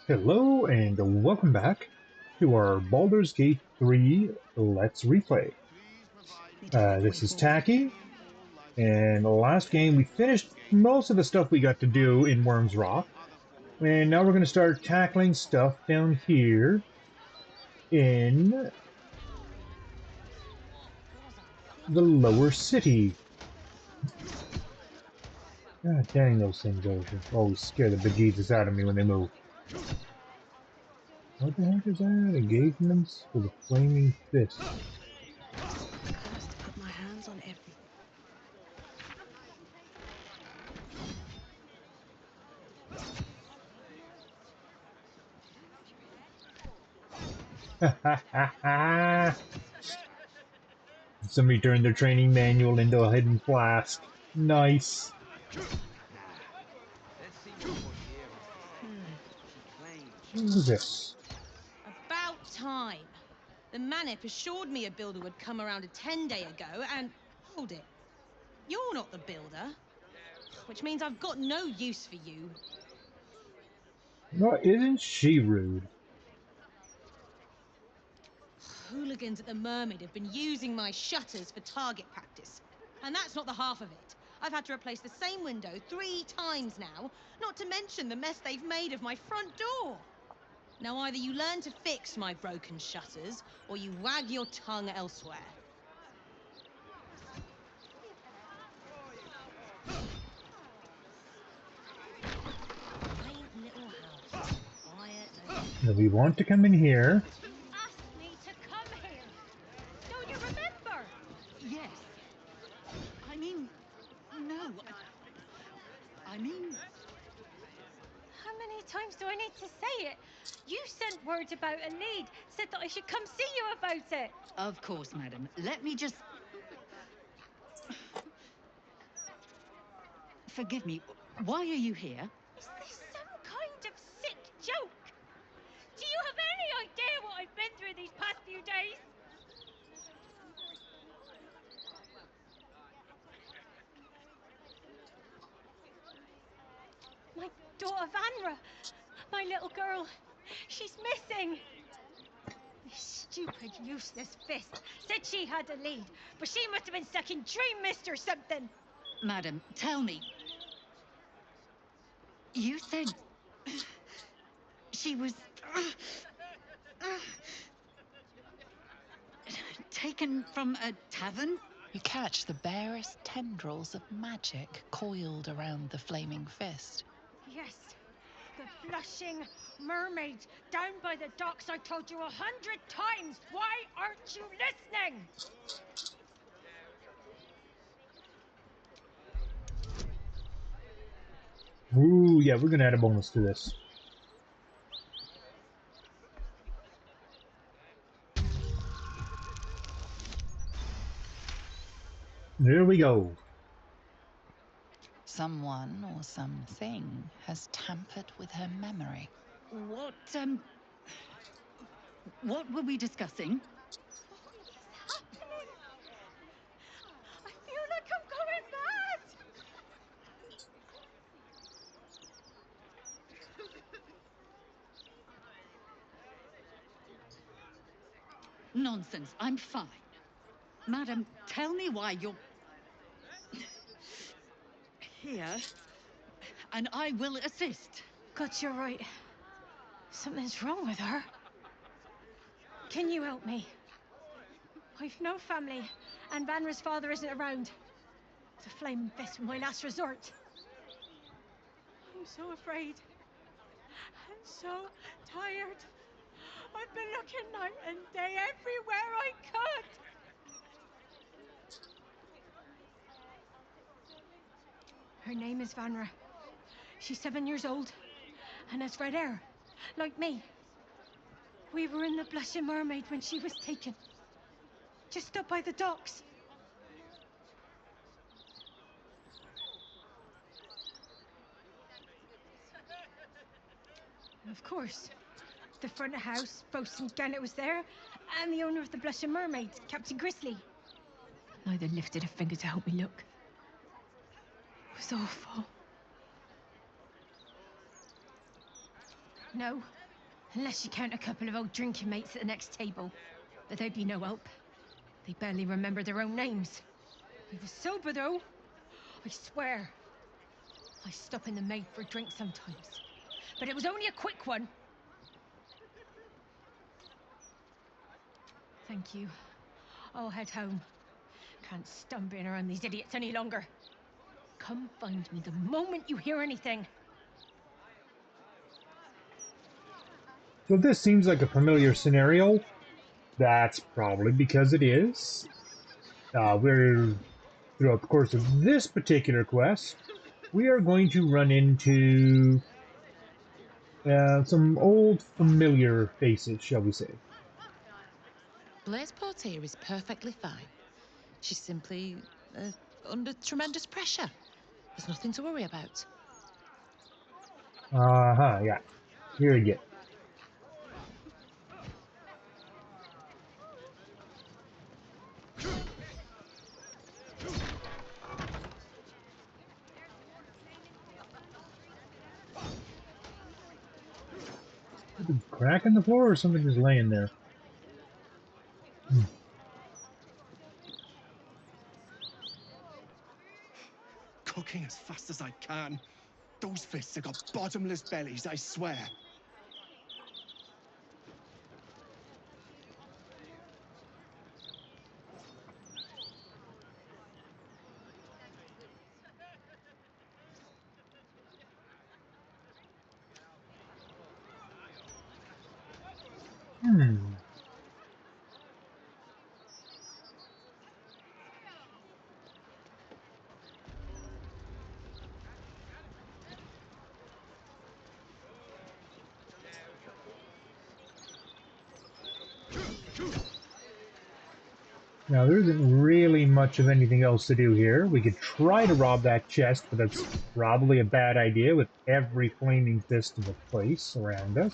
Hello and welcome back to our Baldur's Gate 3 Let's Replay. Need to find a way This is forward. Taki, and the last game we finished most of the stuff we got to do in Worm's Rock, and now we're going to start tackling stuff down here in the lower city. God dang, those things always scare the bejesus out of me when they move. What the heck is that? Engagements for the Flaming Fist. Cursed to put my hands on everything. Somebody turned their training manual into a hidden flask. Nice. What is this? About time. The Manip assured me a builder would come around a 10-day ago, and hold it. You're not the builder, which means I've got no use for you. No, isn't she rude? Hooligans at the Mermaid have been using my shutters for target practice. And that's not the half of it. I've had to replace the same window 3 times now, not to mention the mess they've made of my front door. Now either you learn to fix my broken shutters, or you wag your tongue elsewhere. Quaint little house. Quiet and... Now we want to come in here. You asked me to come here. Don't you remember? Yes. I mean, no. I mean, How many times do I need to say it? You sent word about a lead, said that I should come see you about it. of course, madam. Let me just... Forgive me. Why are you here? Is this some kind of sick joke? Do you have any idea what I've been through these past few days? My daughter Vanra, my little girl, she's missing. This stupid, useless fist said she had a lead, but she must have been stuck in Dream Mist or something. Madam, tell me. You said... she was... taken from a tavern? You catch the barest tendrils of magic coiled around the flaming fist. Yes, the blushing mermaid down by the docks. I told you 100 times. Why aren't you listening? Ooh, yeah, we're gonna add a bonus to this. There we go. Someone or something has tampered with her memory. What were we discussing? What is happening? I feel like I'm going mad. Nonsense, I'm fine. Madam, tell me why you're... here, and I will assist. God, you're right. Something's wrong with her. Can you help me? I've no family, and Vanra's father isn't around. The Flaming Fist was my last resort. I'm so afraid. And so tired. I've been looking night and day everywhere I could. Her name is Vanra. She's 7 years old and has red hair, like me. We were in the Blushing Mermaid when she was taken. Just up by the docks. Of course, the front of house, Bosun Gannet was there, and the owner of the Blushing Mermaid, Captain Grizzly. Neither lifted a finger to help me look. It was awful. No, unless you count a couple of old drinking mates at the next table. But they'd be no help. They barely remember their own names. I was sober, though. I swear. I stop in the maid for a drink sometimes. But it was only a quick one. Thank you. I'll head home. Can't stand being around these idiots any longer. Come find me the moment you hear anything. So this seems like a familiar scenario. That's probably because it is. We're throughout the course of this particular quest, we are going to run into some old familiar faces, shall we say. Blaise Portier is perfectly fine. She's simply under tremendous pressure. There's nothing to worry about. Yeah. Here we go. Crack in the floor or something just laying there? Cooking as fast as I can. Those fists have got bottomless bellies, I swear. Now, there isn't really much of anything else to do here. We could try to rob that chest, but that's probably a bad idea with every flaming fist in the place around us.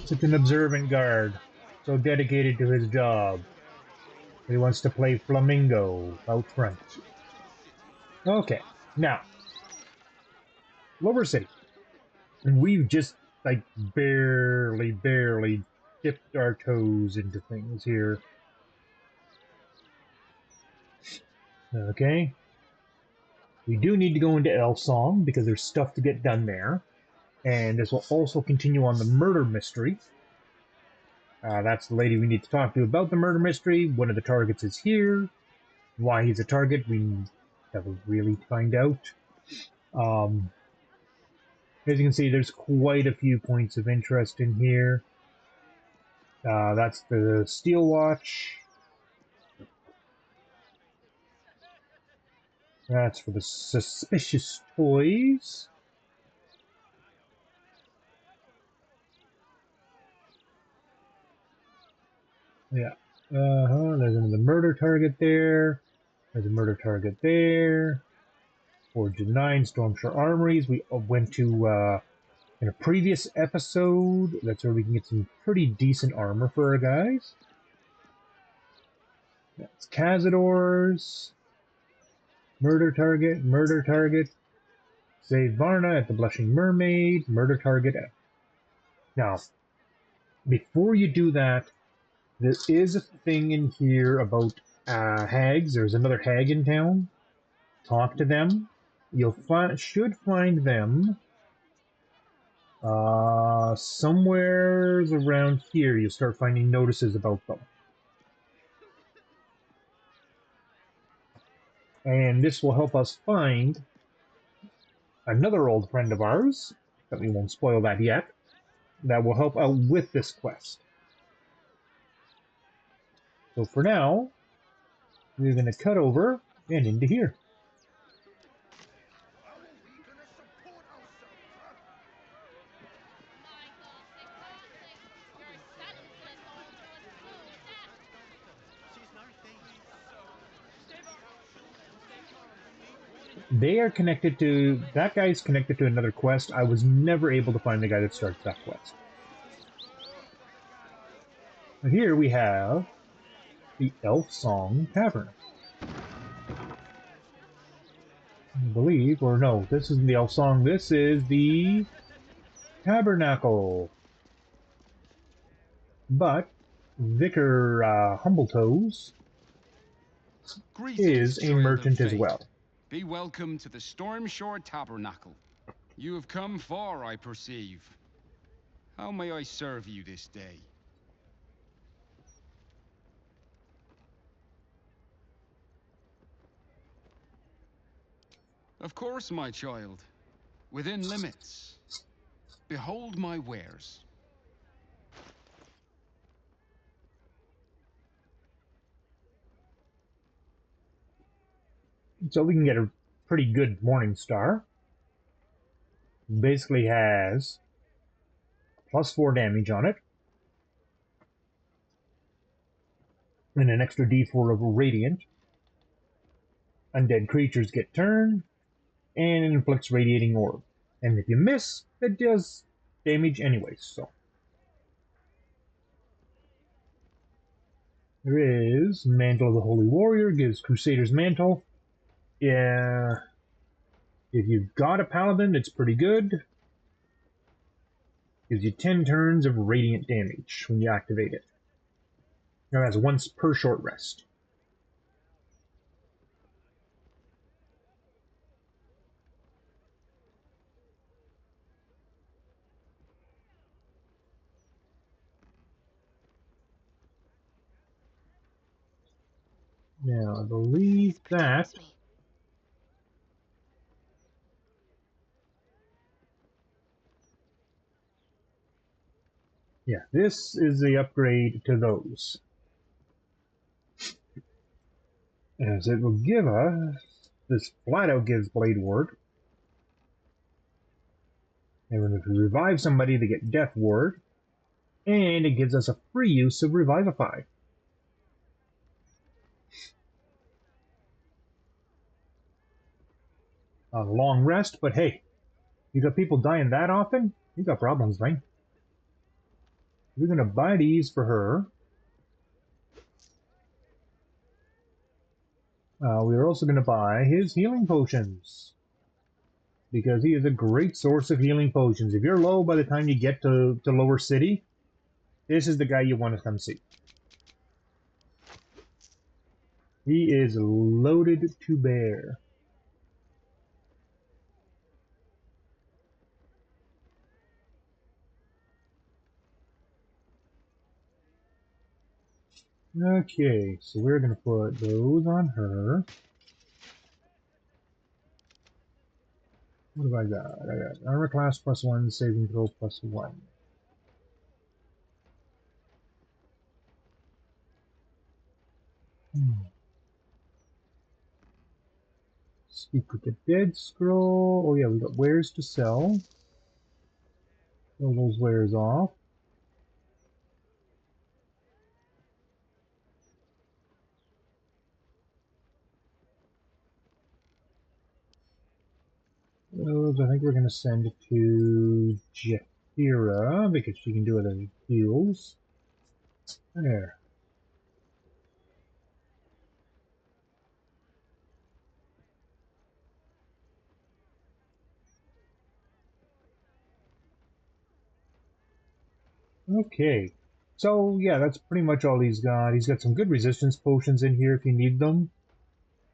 Such an observant guard, so dedicated to his job. He wants to play flamingo out front. Okay, now, Lower City. And we've just, like, barely dipped our toes into things here. Okay. We do need to go into Elsong because there's stuff to get done there. And this will also continue on the murder mystery. That's the lady we need to talk to about the murder mystery. One of the targets is here. Why he's a target, we never really find out. As you can see, there's quite a few points of interest in here. That's the Steel Watch. That's for the suspicious toys. Yeah. There's another murder target there. There's a murder target there. Forge of the Nine, Stormshire Armories. We went to, in a previous episode, that's where we can get some pretty decent armor for our guys. That's Cazadors. Murder target. Save Varna at the Blushing Mermaid. Murder target. Now, before you do that, there is a thing in here about hags. There's another hag in town. Talk to them. You'll should find them somewhere around here. You'll start finding notices about them. And this will help us find another old friend of ours, but we won't spoil that yet, that will help out with this quest. So for now, we're going to cut over and into here. They are connected to, that guy's connected to another quest. I was never able to find the guy that starts that quest. And here we have the Elf Song Tavern. I believe, or no, this isn't the Elf Song, this is the Tabernacle. But Vicar Humbletoes Greetings, is a child of merchant as fate. well. Be welcome to the Stormshore Tabernacle. You have come far, I perceive. How may I serve you this day? Of course, my child. Within limits. Behold my wares. So we can get a pretty good Morning Star. Basically has +4 damage on it. And an extra d4 of Radiant. Undead creatures get turned. And it inflicts Radiating Orb. And if you miss, it does damage anyway, so. There is Mantle of the Holy Warrior, gives Crusader's Mantle. Yeah. If you've got a Paladin, it's pretty good. Gives you 10 turns of radiant damage when you activate it. Now that's once per short rest. Now I believe that yeah, this is the upgrade to those. As it will give us, this flat out gives Blade Ward. And when we revive somebody, they get Death Ward. And it gives us a free use of Revivify. A long rest, but hey, you got people dying that often? You got problems, man. We're gonna buy these for her. We're also gonna buy his healing potions. Because he is a great source of healing potions. If you're low by the time you get to Lower City, this is the guy you want to come see. He is loaded to bear. Okay, so we're going to put those on her. What have I got? I got armor class +1, saving throw +1. Speak with the Dead scroll. Oh yeah, we got wares to sell. Sell those wares off. Those I think we're going to send it to Jethira because she can do it as heals. There. Okay. So, yeah, that's pretty much all he's got. He's got some good resistance potions in here if you need them.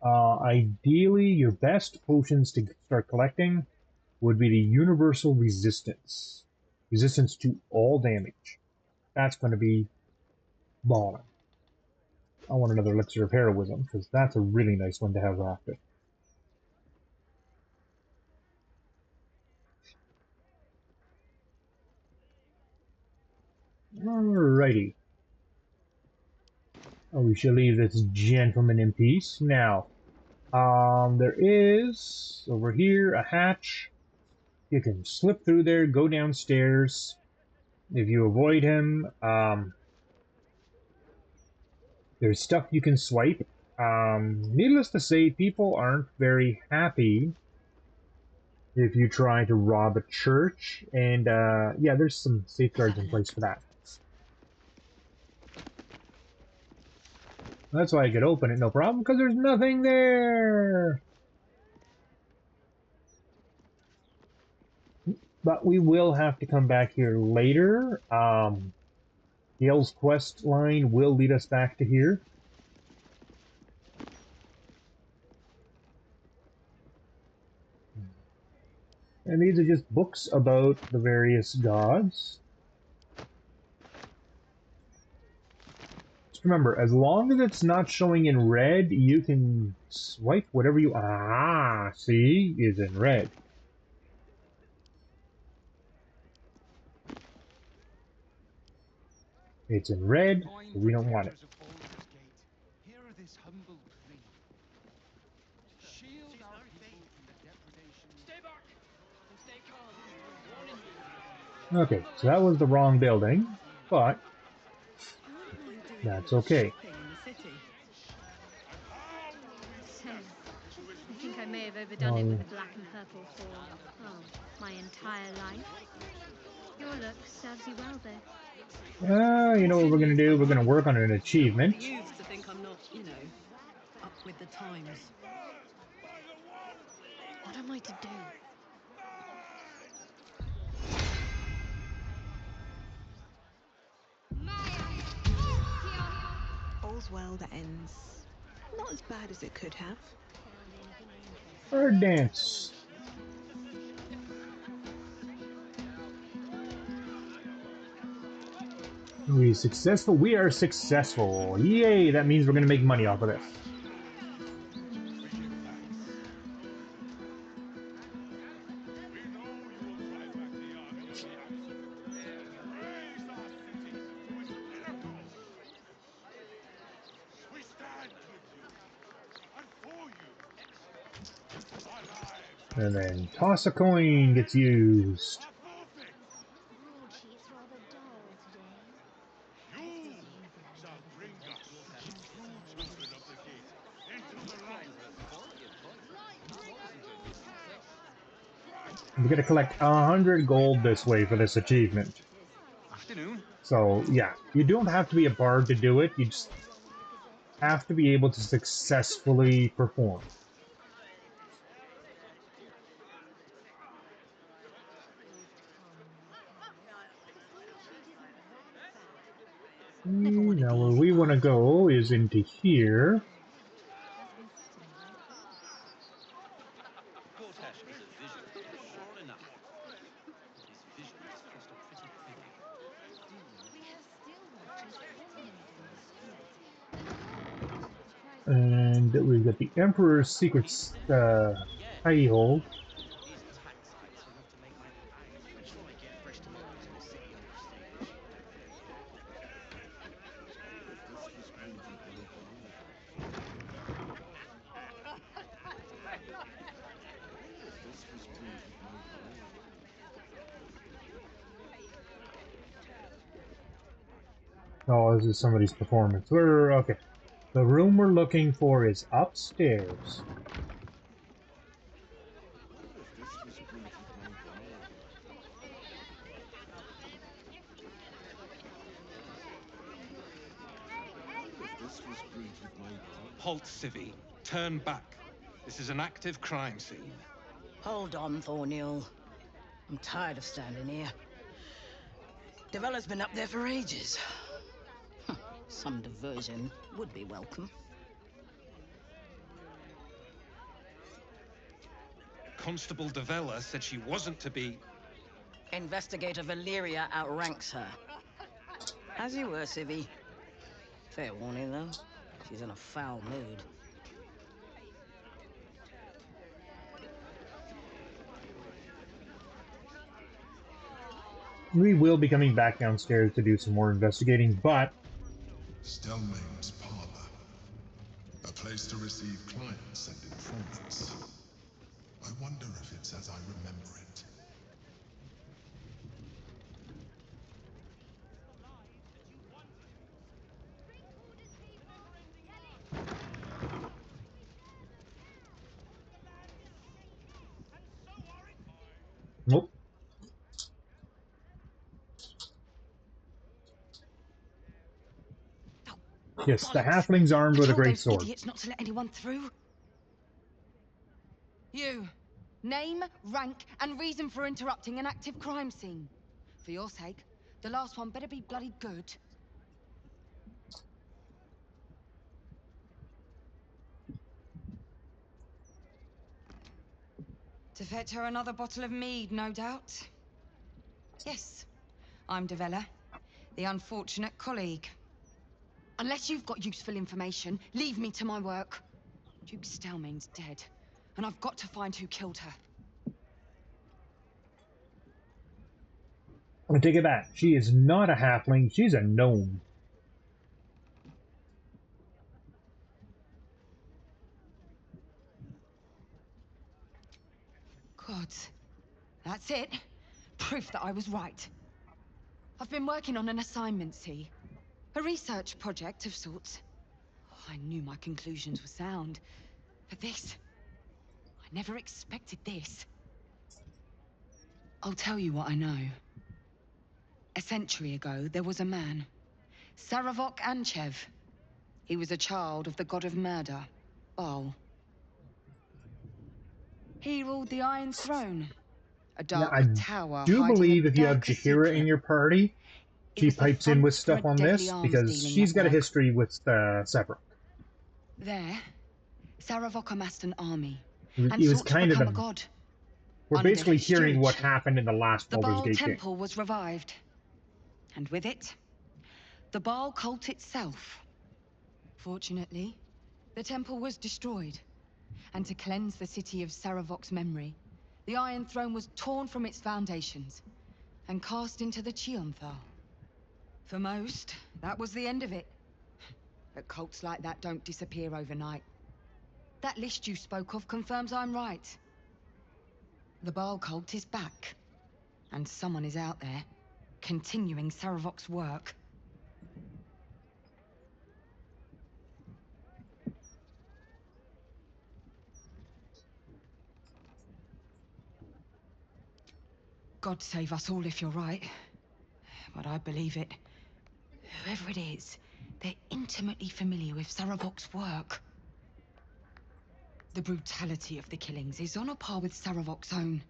Ideally, your best potions to start collecting would be the Universal Resistance. Resistance to all damage. That's going to be balling. I want another Elixir of Heroism, because that's a really nice one to have active. Alrighty. Oh, we shall leave this gentleman in peace. Now, there is, over here, a hatch. You can slip through there, go downstairs. If you avoid him, there's stuff you can swipe. Needless to say, people aren't very happy if you try to rob a church. And, yeah, there's some safeguards in place for that. That's why I could open it, no problem, because there's nothing there. But we will have to come back here later. Yale's quest line will lead us back to here. And these are just books about the various gods. Just remember, as long as it's not showing in red, you can swipe whatever you... Ah, see? Is in red. It's in red, so we don't want it. Hear this humble plea. Shield our people from the depredation. Stay back and stay calm. Warning you. Okay, so that was the wrong building, but that's okay. So, I think I may have overdone it with the black and purple for, oh, my entire life. Your look serves you well, though. You know what we're going to do? We're going to work on an achievement. You to think I'm not, you know, up with the times. What am I to do? All's well that ends not as bad as it could have. Bird dance. Are we successful? We are successful. Yay, that means we're going to make money off of this. And then toss a coin gets used. We got to collect 100 gold this way for this achievement. Afternoon. So, yeah, you don't have to be a bard to do it. You just have to be able to successfully perform. Now, where we want to go is into here. And we've got the Emperor's Secret hidey hole. Oh, this is somebody's performance. We're okay. The room we're looking for is upstairs. Halt, Civvy. Turn back. This is an active crime scene. Hold on, Thornhill. I'm tired of standing here. Devella's been up there for ages. Some diversion would be welcome. Constable Devella said she wasn't to be... Investigator Valeria outranks her. As you were, Civvy. Fair warning, though. She's in a foul mood. We will be coming back downstairs to do some more investigating, but... Stelmane's parlor. A place to receive clients and informants. I wonder if it's as I remember it. Nope. Yes, the Bollocks! halfling's armed I with a told great those sword. idiots not to let anyone through. You. Name, rank, and reason for interrupting an active crime scene. For your sake, the last one better be bloody good. To fetch her another bottle of mead, no doubt. Yes, I'm Devella, the unfortunate colleague. Unless you've got useful information, leave me to my work. Duke Stelmane's dead, and I've got to find who killed her. I take it back. She is not a halfling. She's a gnome. Gods. That's it. Proof that I was right. I've been working on an assignment, see? A research project of sorts. I knew my conclusions were sound. But this... I never expected this. I'll tell you what I know. A century ago, there was a man. Saravok Anchev. He was a child of the god of murder, Baal. He ruled the Iron Throne. A Now, dark I tower do hiding a believe if you have darker Jaheira in secret. your party, It she was the pipes in with front for a stuff on deadly this arms because dealing she's got a network. history with Severin. There, Saravok amassed an army and It was sought to kind of become a the... god. We're Under basically his hearing what stewardship, happened in the last the Baldur's Baal Gate game. temple was revived. And with it, the Baal cult itself. Fortunately, the temple was destroyed. And to cleanse the city of Saravok's memory, the Iron Throne was torn from its foundations and cast into the Chionthal. For most, that was the end of it. But cults like that don't disappear overnight. That list you spoke of confirms I'm right. The Baal cult is back. And someone is out there, continuing Saravok's work. God save us all if you're right. But I believe it. Whoever it is, they're intimately familiar with Saravok's work. The brutality of the killings is on a par with Saravok's own.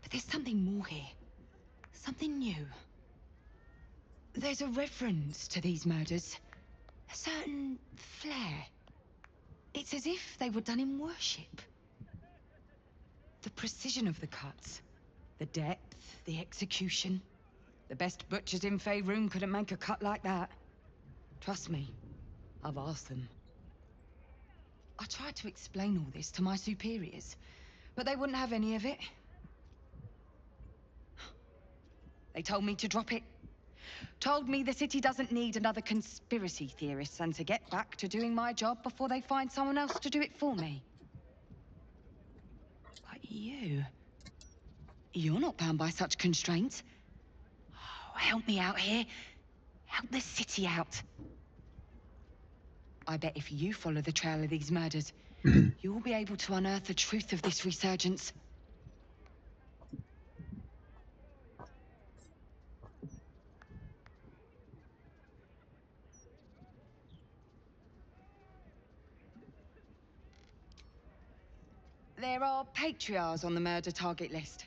But there's something more here. Something new. There's a reference to these murders. A certain flair. It's as if they were done in worship. The precision of the cuts. The depth, the execution. The best butchers in Faerun couldn't make a cut like that. Trust me, I've asked them. I tried to explain all this to my superiors, but they wouldn't have any of it. They told me to drop it. Told me the city doesn't need another conspiracy theorist and to get back to doing my job before they find someone else to do it for me. But you're not bound by such constraints. Oh, help me out here. Help the city out. I bet if you follow the trail of these murders, you'll be able to unearth the truth of this resurgence. There are patriarchs on the murder target list.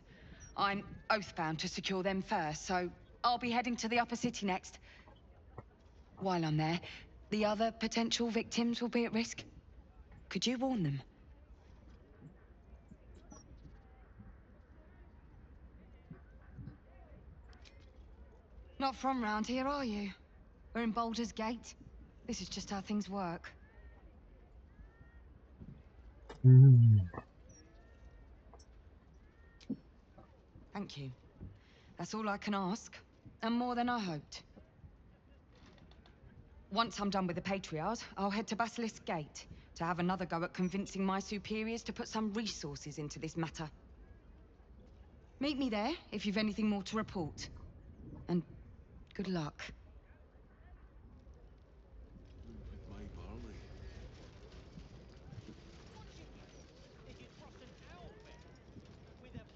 I'm oathbound to secure them first, so I'll be heading to the upper city next. While I'm there, the other potential victims will be at risk. Could you warn them? Not from round here, are you? We're in Baldur's Gate. This is just how things work. Thank you. That's all I can ask, and more than I hoped. Once I'm done with the Patriarchs, I'll head to Basilisk Gate to have another go at convincing my superiors to put some resources into this matter. Meet me there if you've anything more to report. And good luck.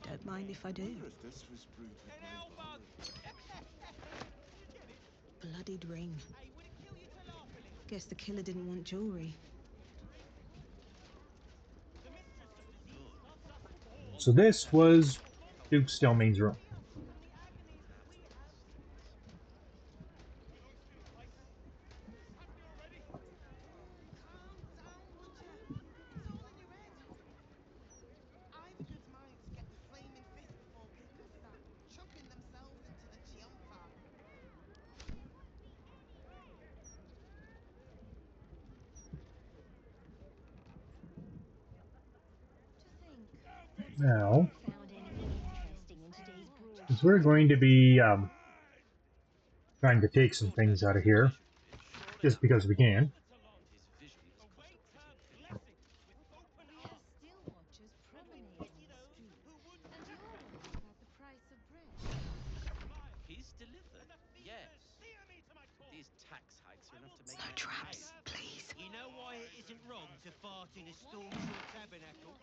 Don't mind if I do. Bloodied ring. Guess the killer didn't want jewelry. So this was Duke Stelmane's room. Now, since we're going to be trying to take some things out of here, just because we can. He's delivered, yes. These tax hikes are enough to make No traps, please. You know why it isn't wrong to fart in a Stormshore tabernacle?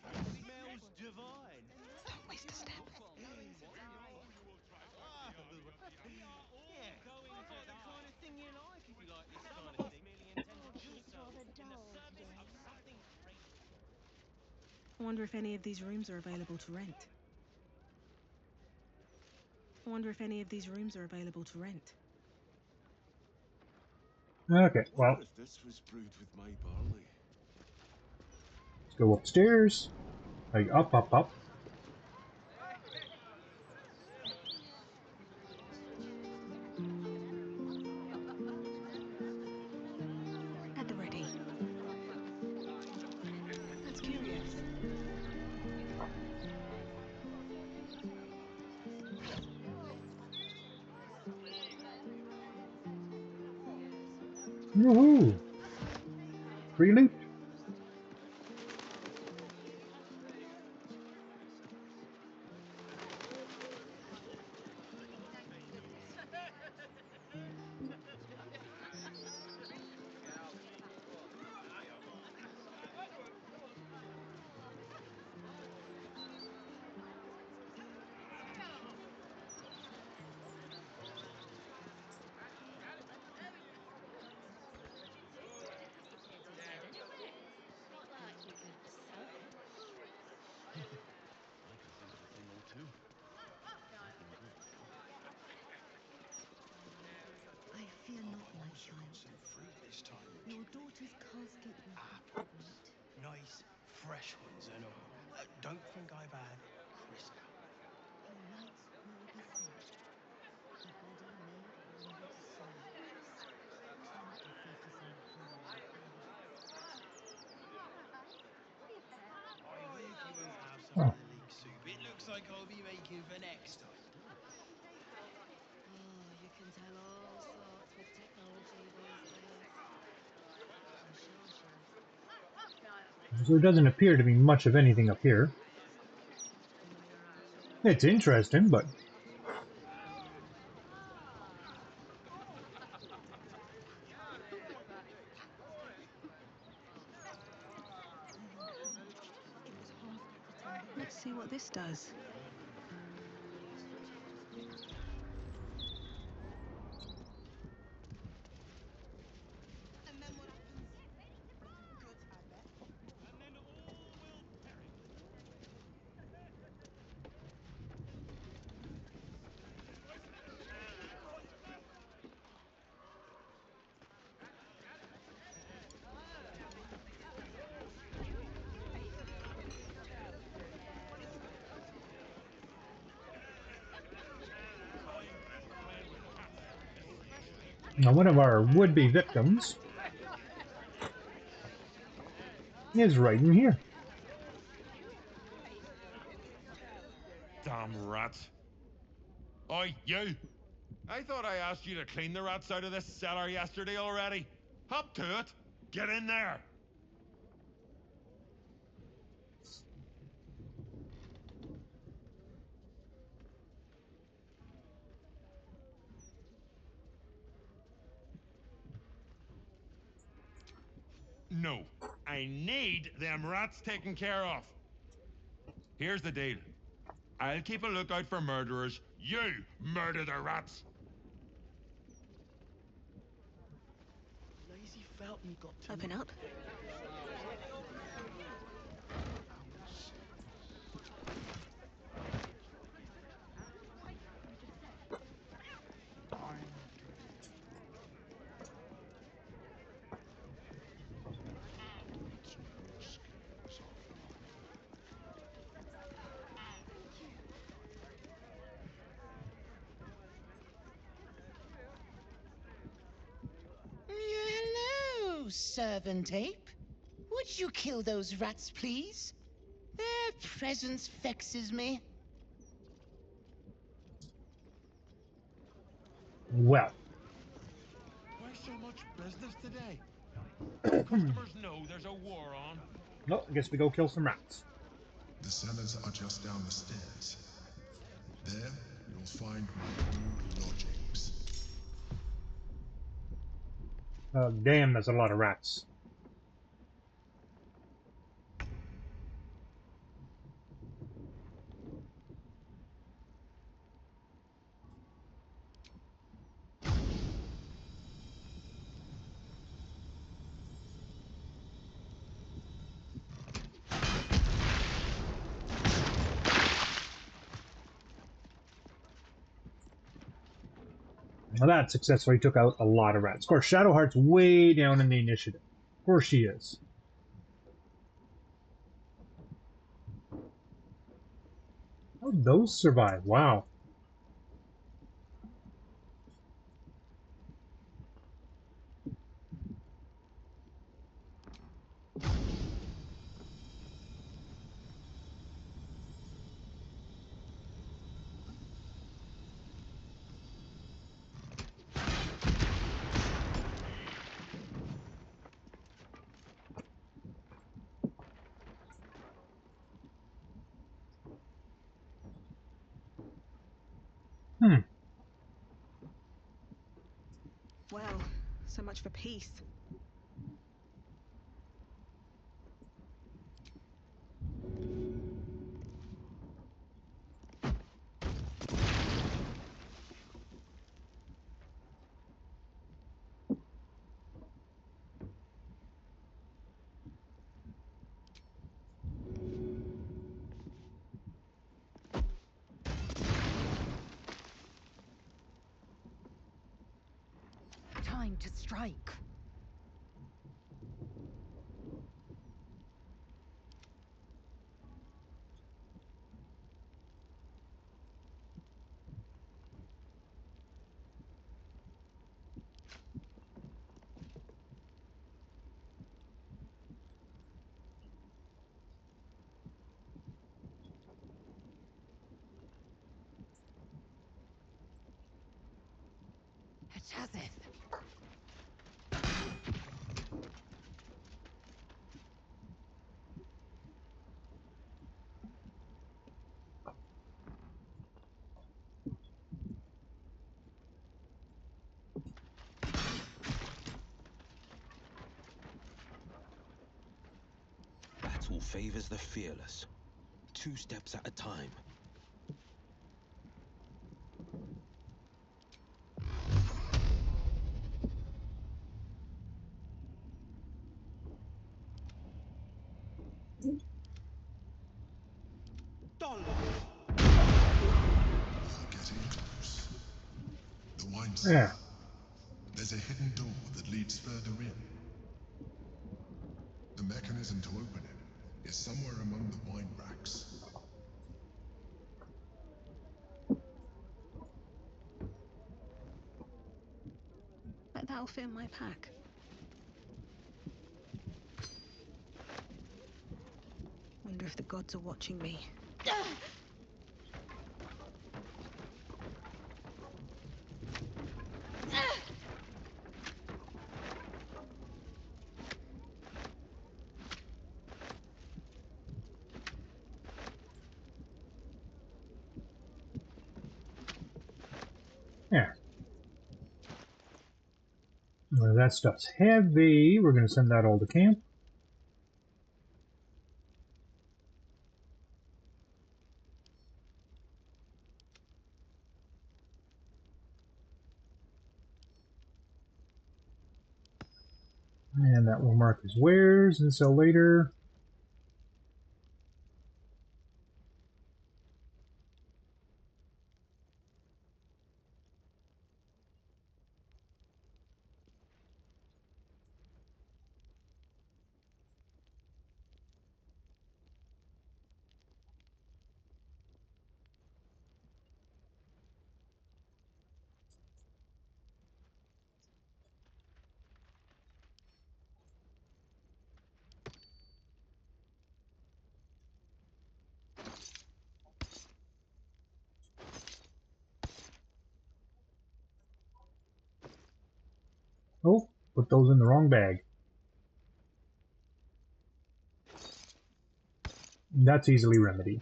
Smells divine. Don't waste a step. Yeah. The kind of thing you like if you like this kind of thing. I wonder if any of these rooms are available to rent. I wonder if any of these rooms are available to rent. Okay, well, Wonder if this was brewed with my barley. let's go upstairs. Like up, up, up. At the ready. That's curious. Woohoo! Free loot. I fear not, my child. Your daughter's casket will be pregnant. Nice, fresh ones and all. Don't think I've had Crisco. Her rites will be safe. The body may wander to soul. Try not to focus on the harm you bear. I hope you won't have some Oh, of the leek soup. It looks like I'll be making for next time. Oh, you can tell all sorts with technology these days. I'm sure she's... so there doesn't appear to be much of anything up here. It's interesting, but Let's see what this does. now one of our would-be victims is right in here. Damn rats. Oi, you! I thought I asked you to clean the rats out of this cellar yesterday already. Hop to it. Get in there. No. I need them rats taken care of. Here's the deal. I'll keep a lookout for murderers. You murder the rats. felt you got to Open up. Hello, servant ape. Would you kill those rats, please? Their presence vexes me. Well. Why so much business today? Don't customers know there's a war on? Well, I guess we go kill some rats. The cellars are just down the stairs. There, you'll find my new lodgings. Damn, that's a lot of rats. Well, that successfully took out a lot of rats. Of course, Shadowheart's way down in the initiative. Of course she is. How did those survive? Wow. Well, so much for peace. Time to strike. Chazeth. Battle favors the fearless. 2 steps at a time. Getting close. The wine Yeah. cellar. There's a hidden door that leads further in. The mechanism to open it is somewhere among the wine racks. Bet that'll fit in my pack. Wonder if the gods are watching me. Yeah. Well, that stuff's heavy. We're going to send that all to camp. And that will mark as wares and sell later. Oh, put those in the wrong bag. That's easily remedied.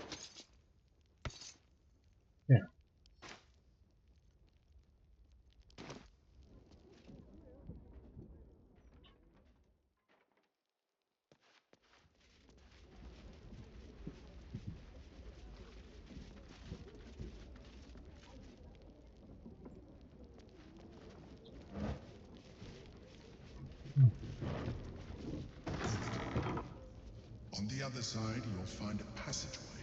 Yeah. On the other side, you'll find a passageway,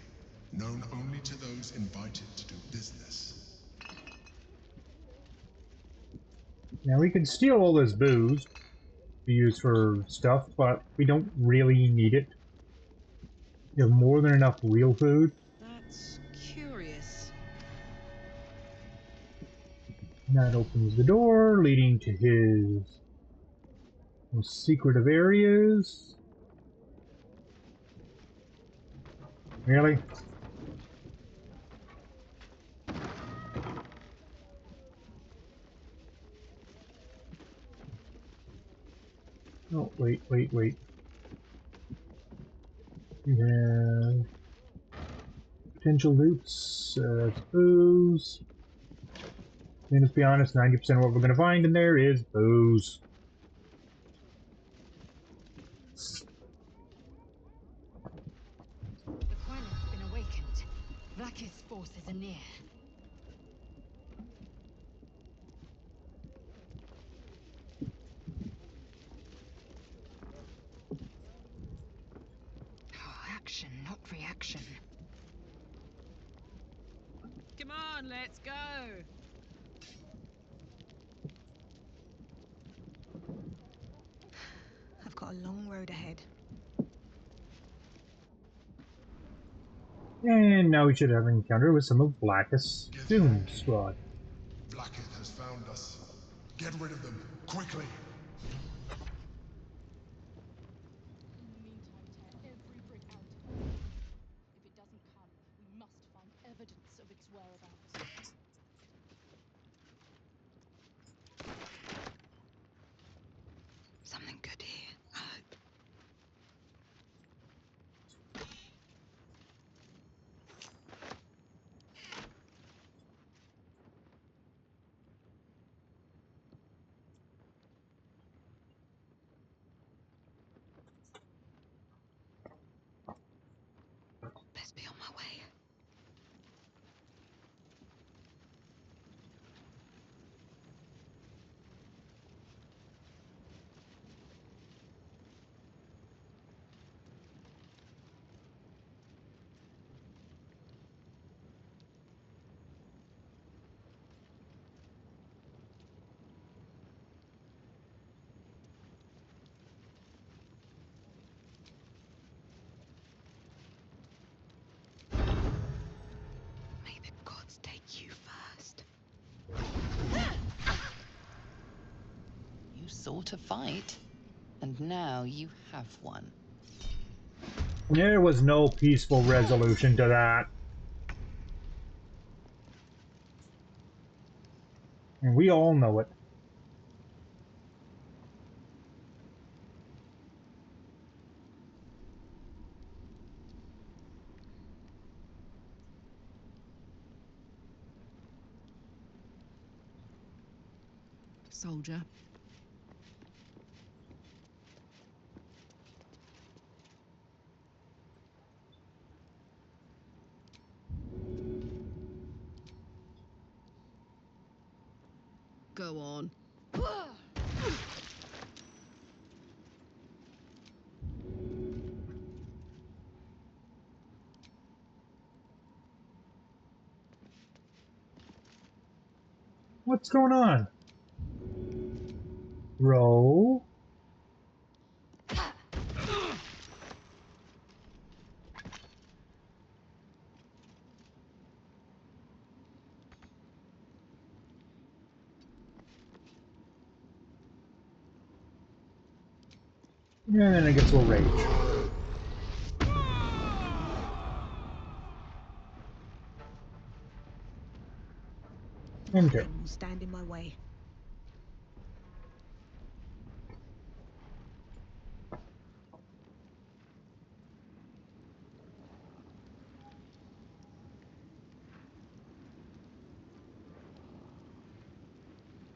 known only to those invited to do business. Now we can steal all this booze to use for stuff, but we don't really need it. You have more than enough real food. That's curious. And that opens the door, leading to his most secretive areas. Really? Oh, wait. We have potential loots, booze. And let's be honest, 90% of what we're going to find in there is booze. The Quinet's been awakened. Vlakith's forces are near. Oh, action, not reaction. Come on, let's go. I've got a long road ahead. And now we should have an encounter with some of Blackest Doom Squad. Blackith has found us. Get rid of them, quickly! In the meantime, tear every brick out of it. If it doesn't come, we must find evidence of its whereabouts. Something good here, I hope. Best be on my way. May the gods take you first. You sought a fight, and now you have one. There was no peaceful resolution to that. And we all know it. Soldier. Go on. What's going on? Roll. And then I guess we'll rage. Enter. Nothing will stand in my way.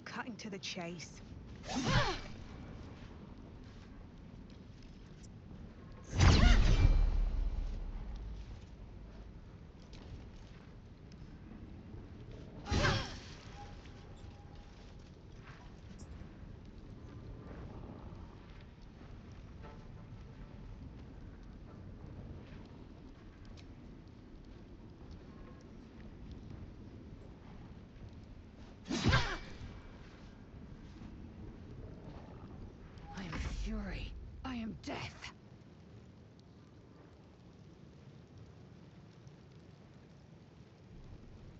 Cutting to the chase. I am fury. I am death.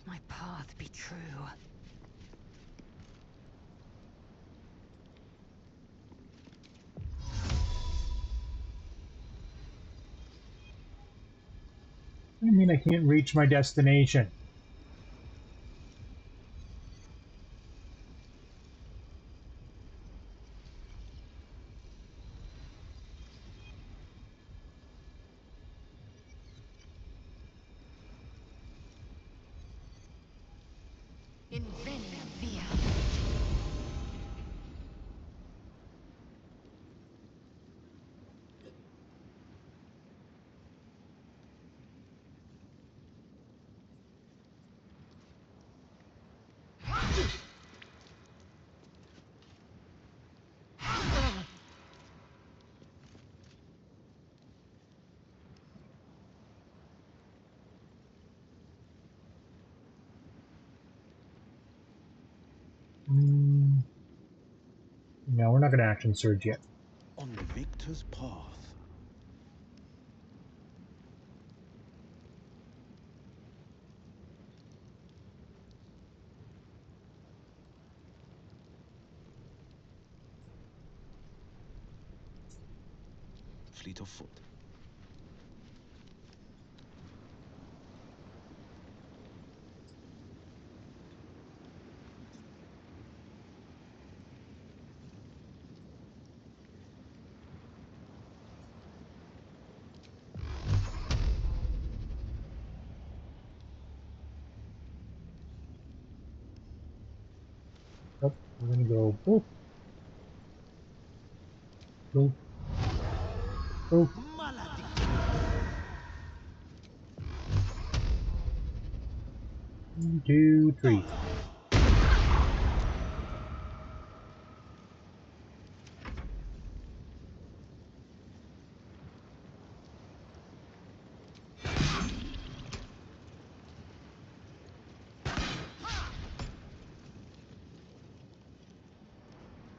My path be true. I mean, I can't reach my destination. Invenia via. No, we're not going to action surge yet. On the victor's path. Fleet of foot. Nope, we're going to go boop. Boop. Boop. 1, 2, 3.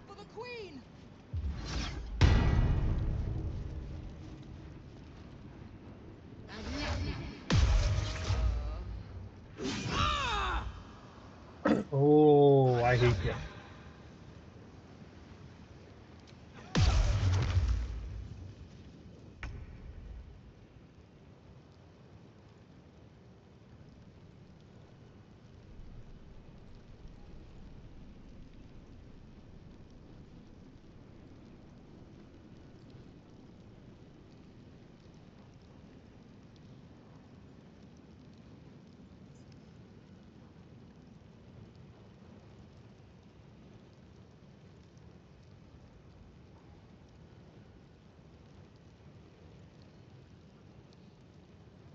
For the Queen! Oh, I hate you.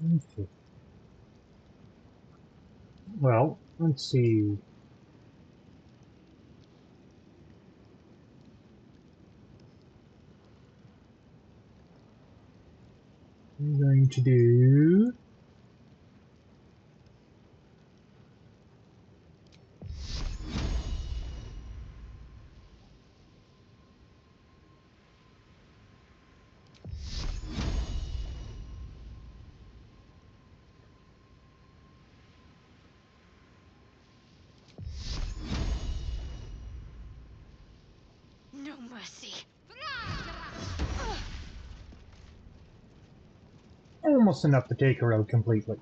Okay. Well, let's see. I'm going to do No mercy. Almost enough to take her out completely.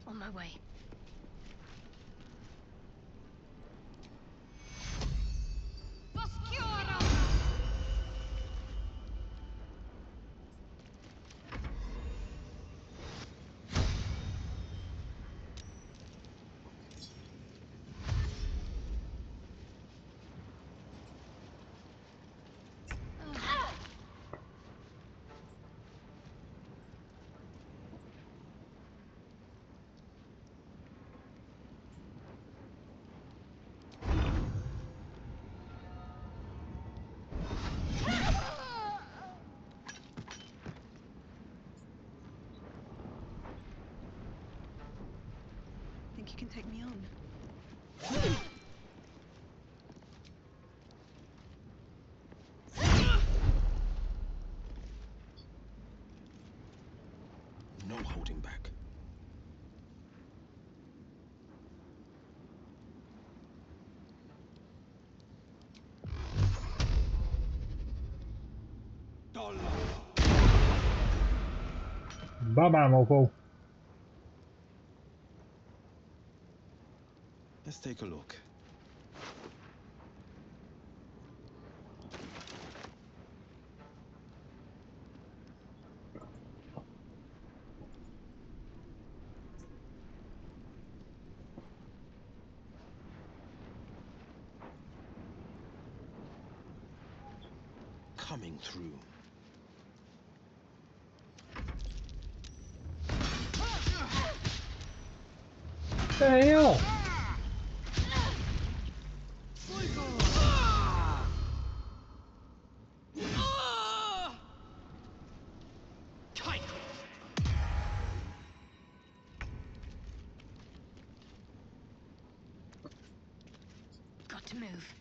On my way. Think you can take me on? No holding back. Bye-bye, mofo. Let's take a look. Coming through. The hell? Got to move.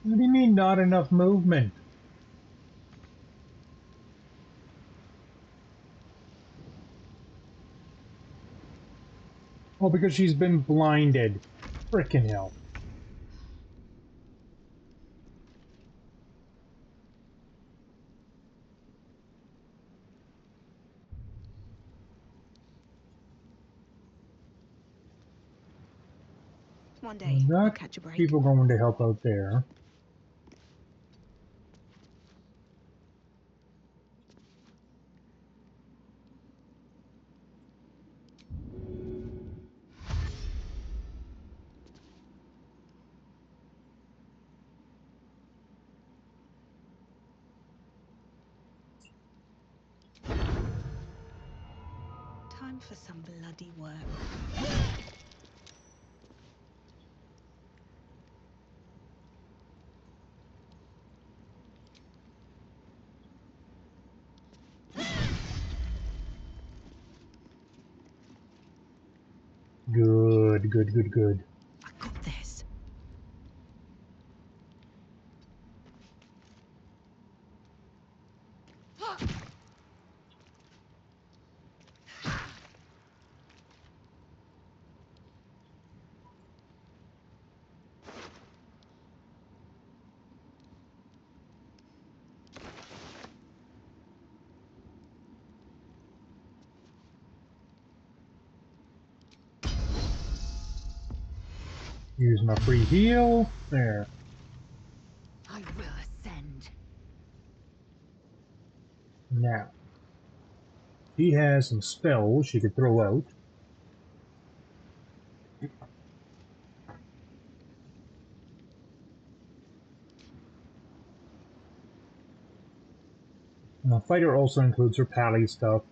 What do you mean not enough movement? Oh, because she's been blinded. Frickin' hell. One day, I'll That catch a break. people going to help out there. Time for some bloody work. Good, good, good, good. I got this. Use my free heal. There. I will ascend. Now. She has some spells she could throw out. Now, fighter also includes her pally stuff.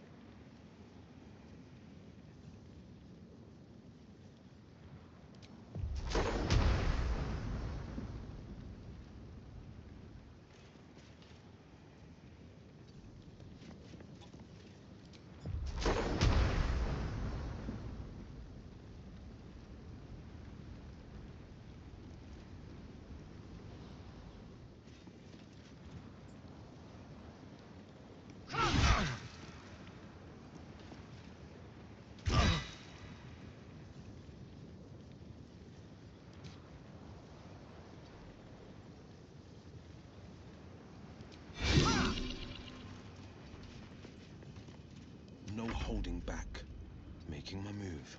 No holding back. Making my move.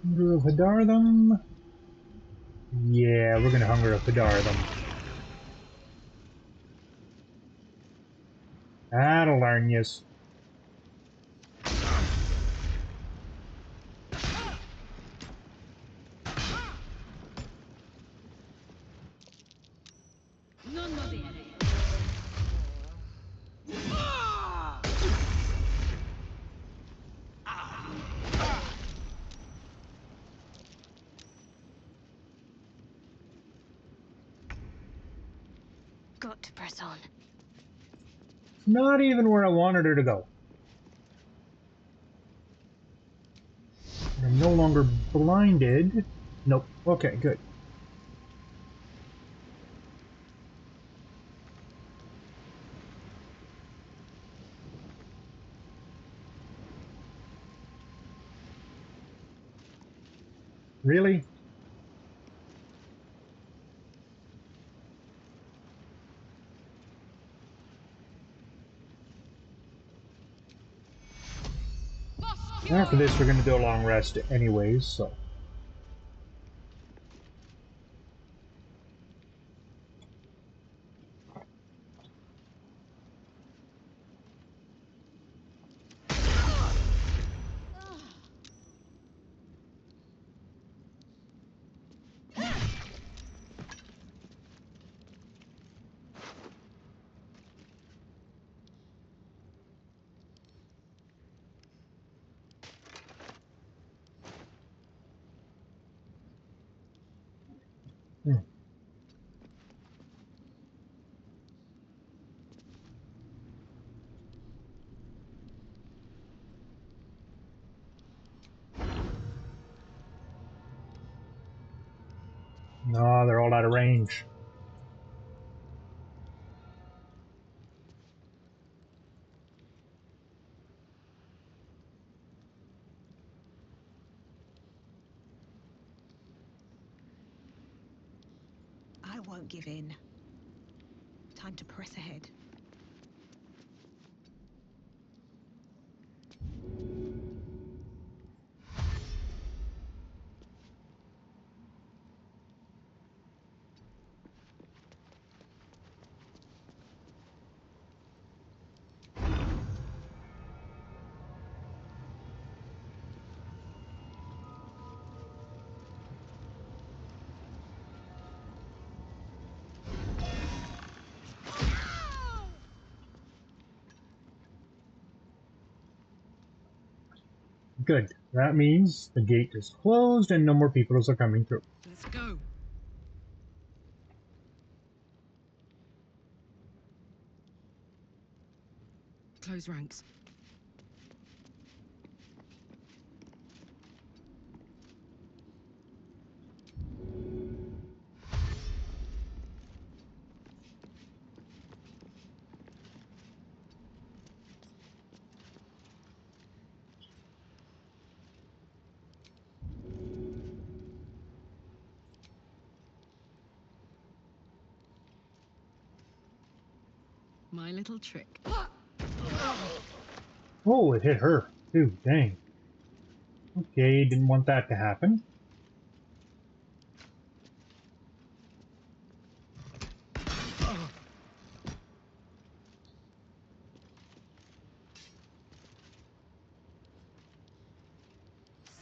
Hunger of Hadartham. Yeah, we're gonna Hunger of Hadartham. That'll learn yous. Got to press on. Not even where I wanted her to go. I'm no longer blinded. Nope. Okay, good. Really? After this, we're going to do a long rest anyways, so. No, they're all out of range. I won't give in. Time to press ahead. Good. That means the gate is closed and no more people are coming through. Let's go. Close ranks. My little trick. Oh, it hit her. Dude, dang. Okay, didn't want that to happen.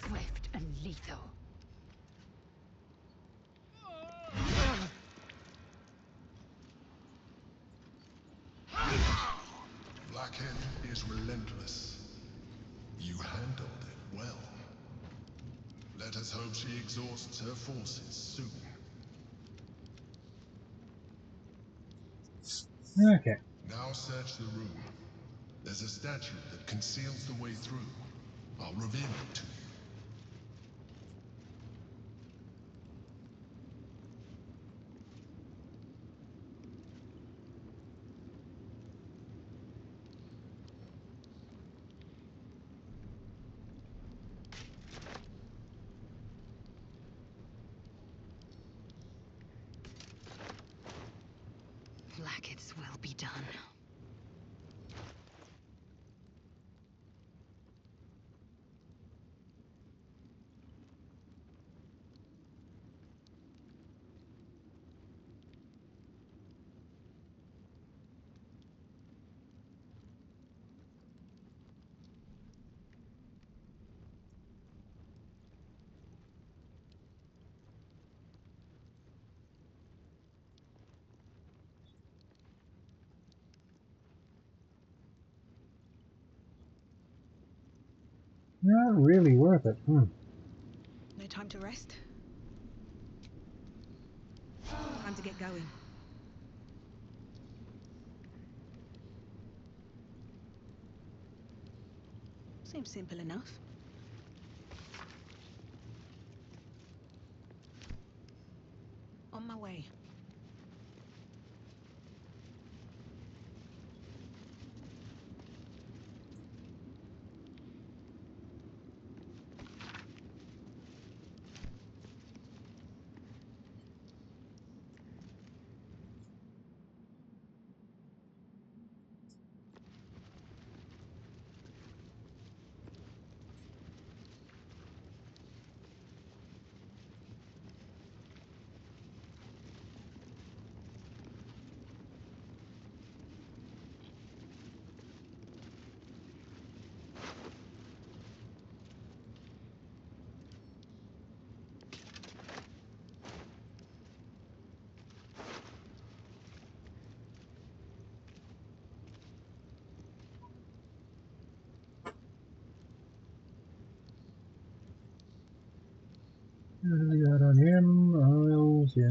Swift and lethal. Blackhead is relentless. You handled it well. Let us hope she exhausts her forces soon. Okay. Now search the room. There's a statue that conceals the way through. I'll reveal it to you. Blackhead's will be done. Not really worth it. No time to rest. Time to get going. Seems simple enough. On my way. What do we got on him? Oils, yeah.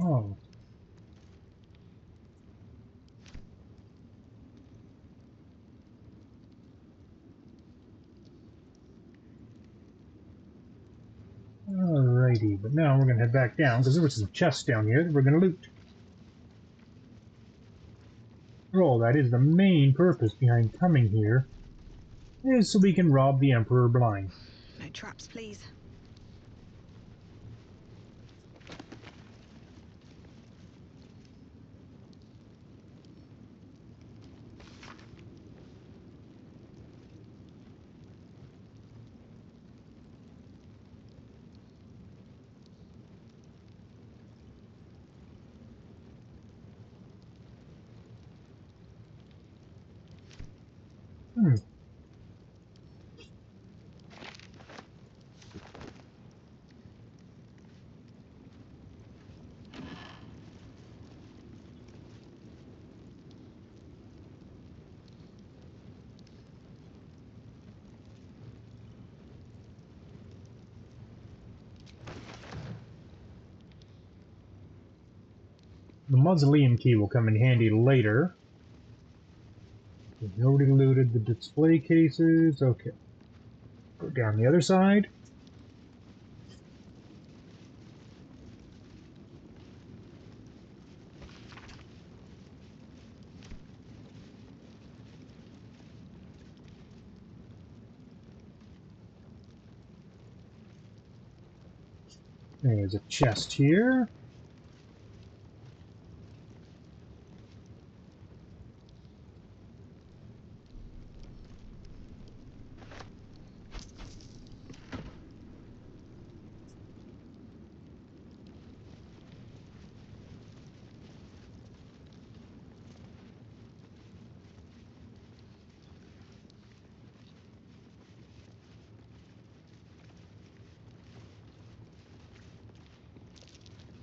Oh. Alrighty, but now we're going to head back down because there were some chests down here that we're going to loot. Oh, that is the main purpose behind coming here, is so we can rob the Emperor blind. No traps, please. The mausoleum key will come in handy later. We've already looted the display cases. Okay. Go down the other side. There's a chest here.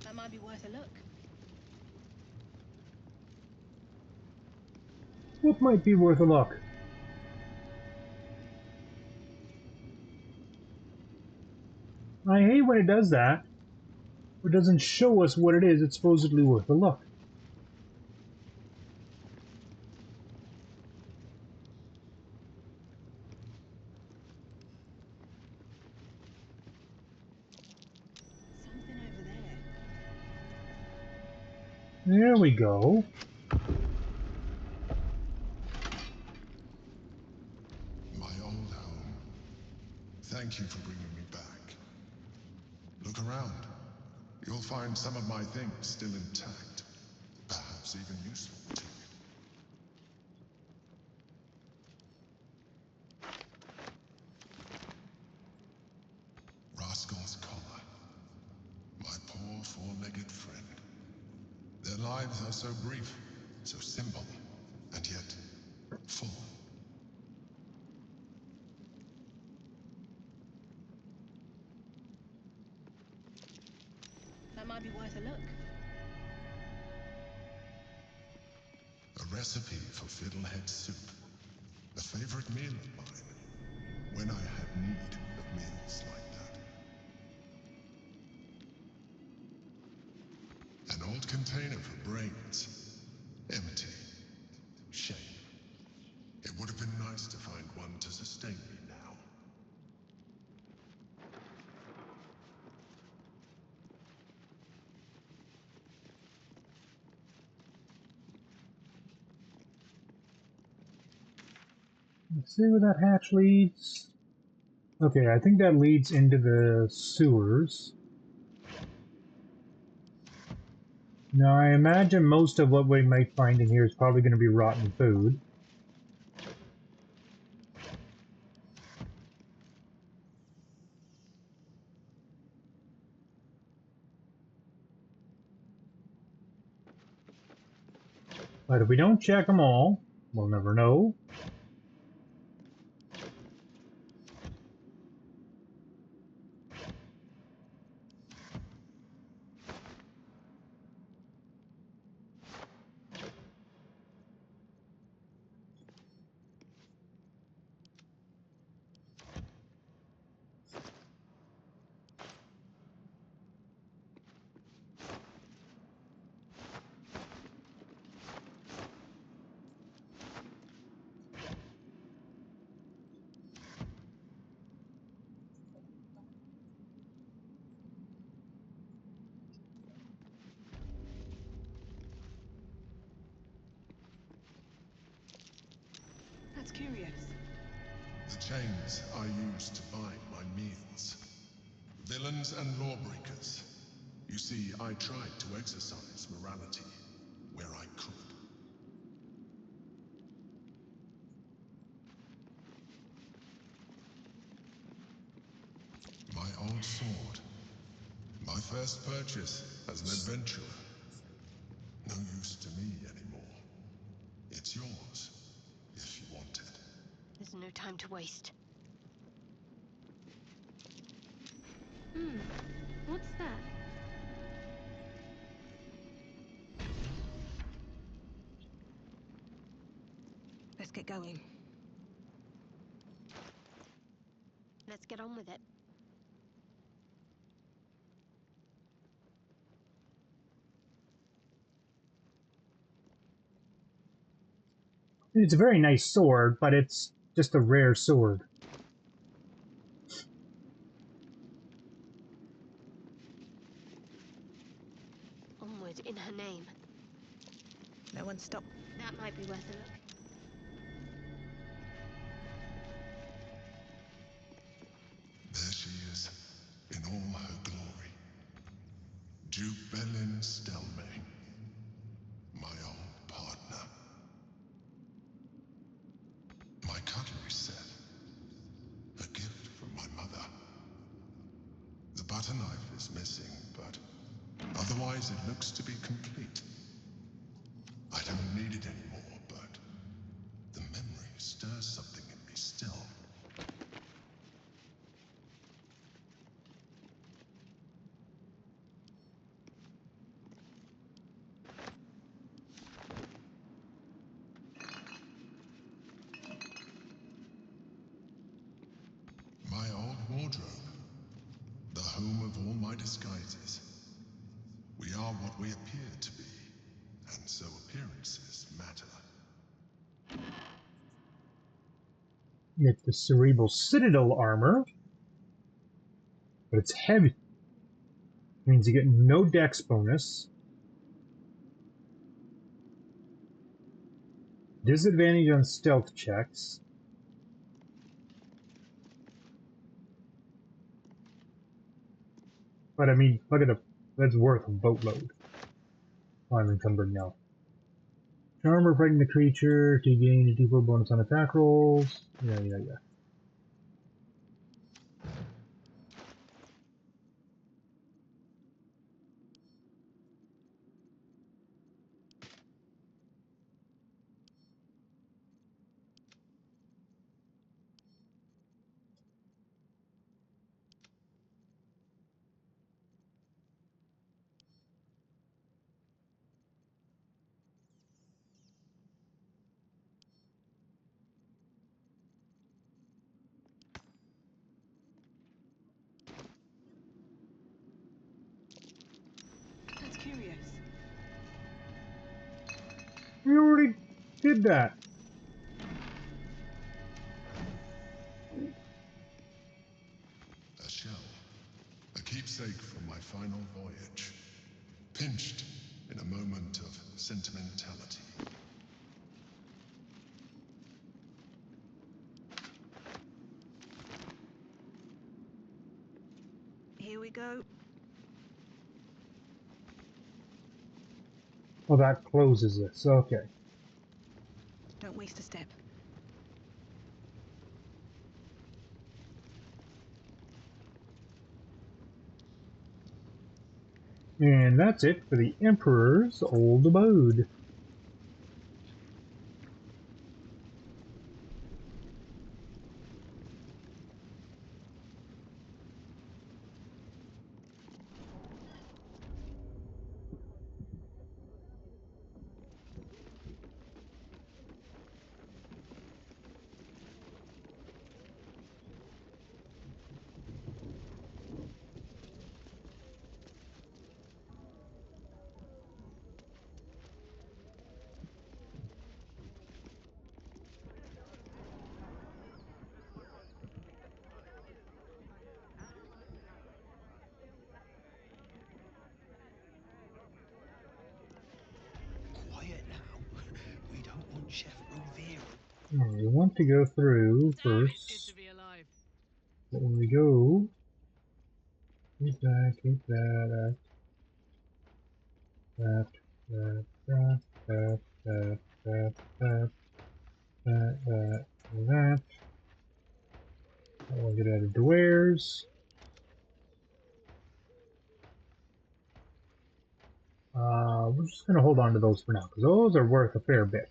That might be worth a look. What might be worth a look? I hate when it does that. It doesn't show us what it is. It's supposedly worth a look. Something over there. There we go. My old home. Thank you for bringing me back. Look around. You'll find some of my things still intact. Perhaps even useful to you. Rascal's collar. My poor four-legged friend. Their lives are so brief, so simple, and yet full. That might be worth a look. A recipe for fiddlehead soup. A favorite meal of mine. When I have need of meals like that. An old container for brains. Empty. Shame. It would have been nice to find one to sustain me now. Let's see where that hatch leads. Okay, I think that leads into the sewers. Now, I imagine most of what we might find in here is probably going to be rotten food. But if we don't check them all, we'll never know. That's curious. The chains I use to bind my meals. Villains and lawbreakers. You see, I tried to exercise morality where I could. My old sword. My first purchase as an adventurer. No use to me anymore. It's yours, if you want it. There's no time to waste. What's that? Let's get going. Let's get on with it. It's a very nice sword, but it's just a rare sword. Onward in her name. No one stop. That might be worth a look. There she is, in all her glory. butter knife is missing, but otherwise it looks to be complete. I don't need it anymore, but the memory stirs something in me still. My old wardrobe. The home of all my disguises. We are what we appear to be, and so appearances matter. Get the cerebral citadel armor, but it's heavy. Means you get no dex bonus. Disadvantage on stealth checks. But I mean, look at that's worth a boatload. Oh, I'm encumbered now. Charmer frighten the creature to gain a D4 bonus on attack rolls. Yeah. That's curious. We already did that. A shell. A keepsake from my final voyage. Pinched in a moment of sentimentality. Here we go. Well, that closes this. Okay. Don't waste a step. And that's it for the Emperor's old abode. Quiet now. We don't want Chef Rovere. We want to go through first. But when we go, keep that, that. I'll get added to wares. We're just going to hold on to those for now, because those are worth a fair bit.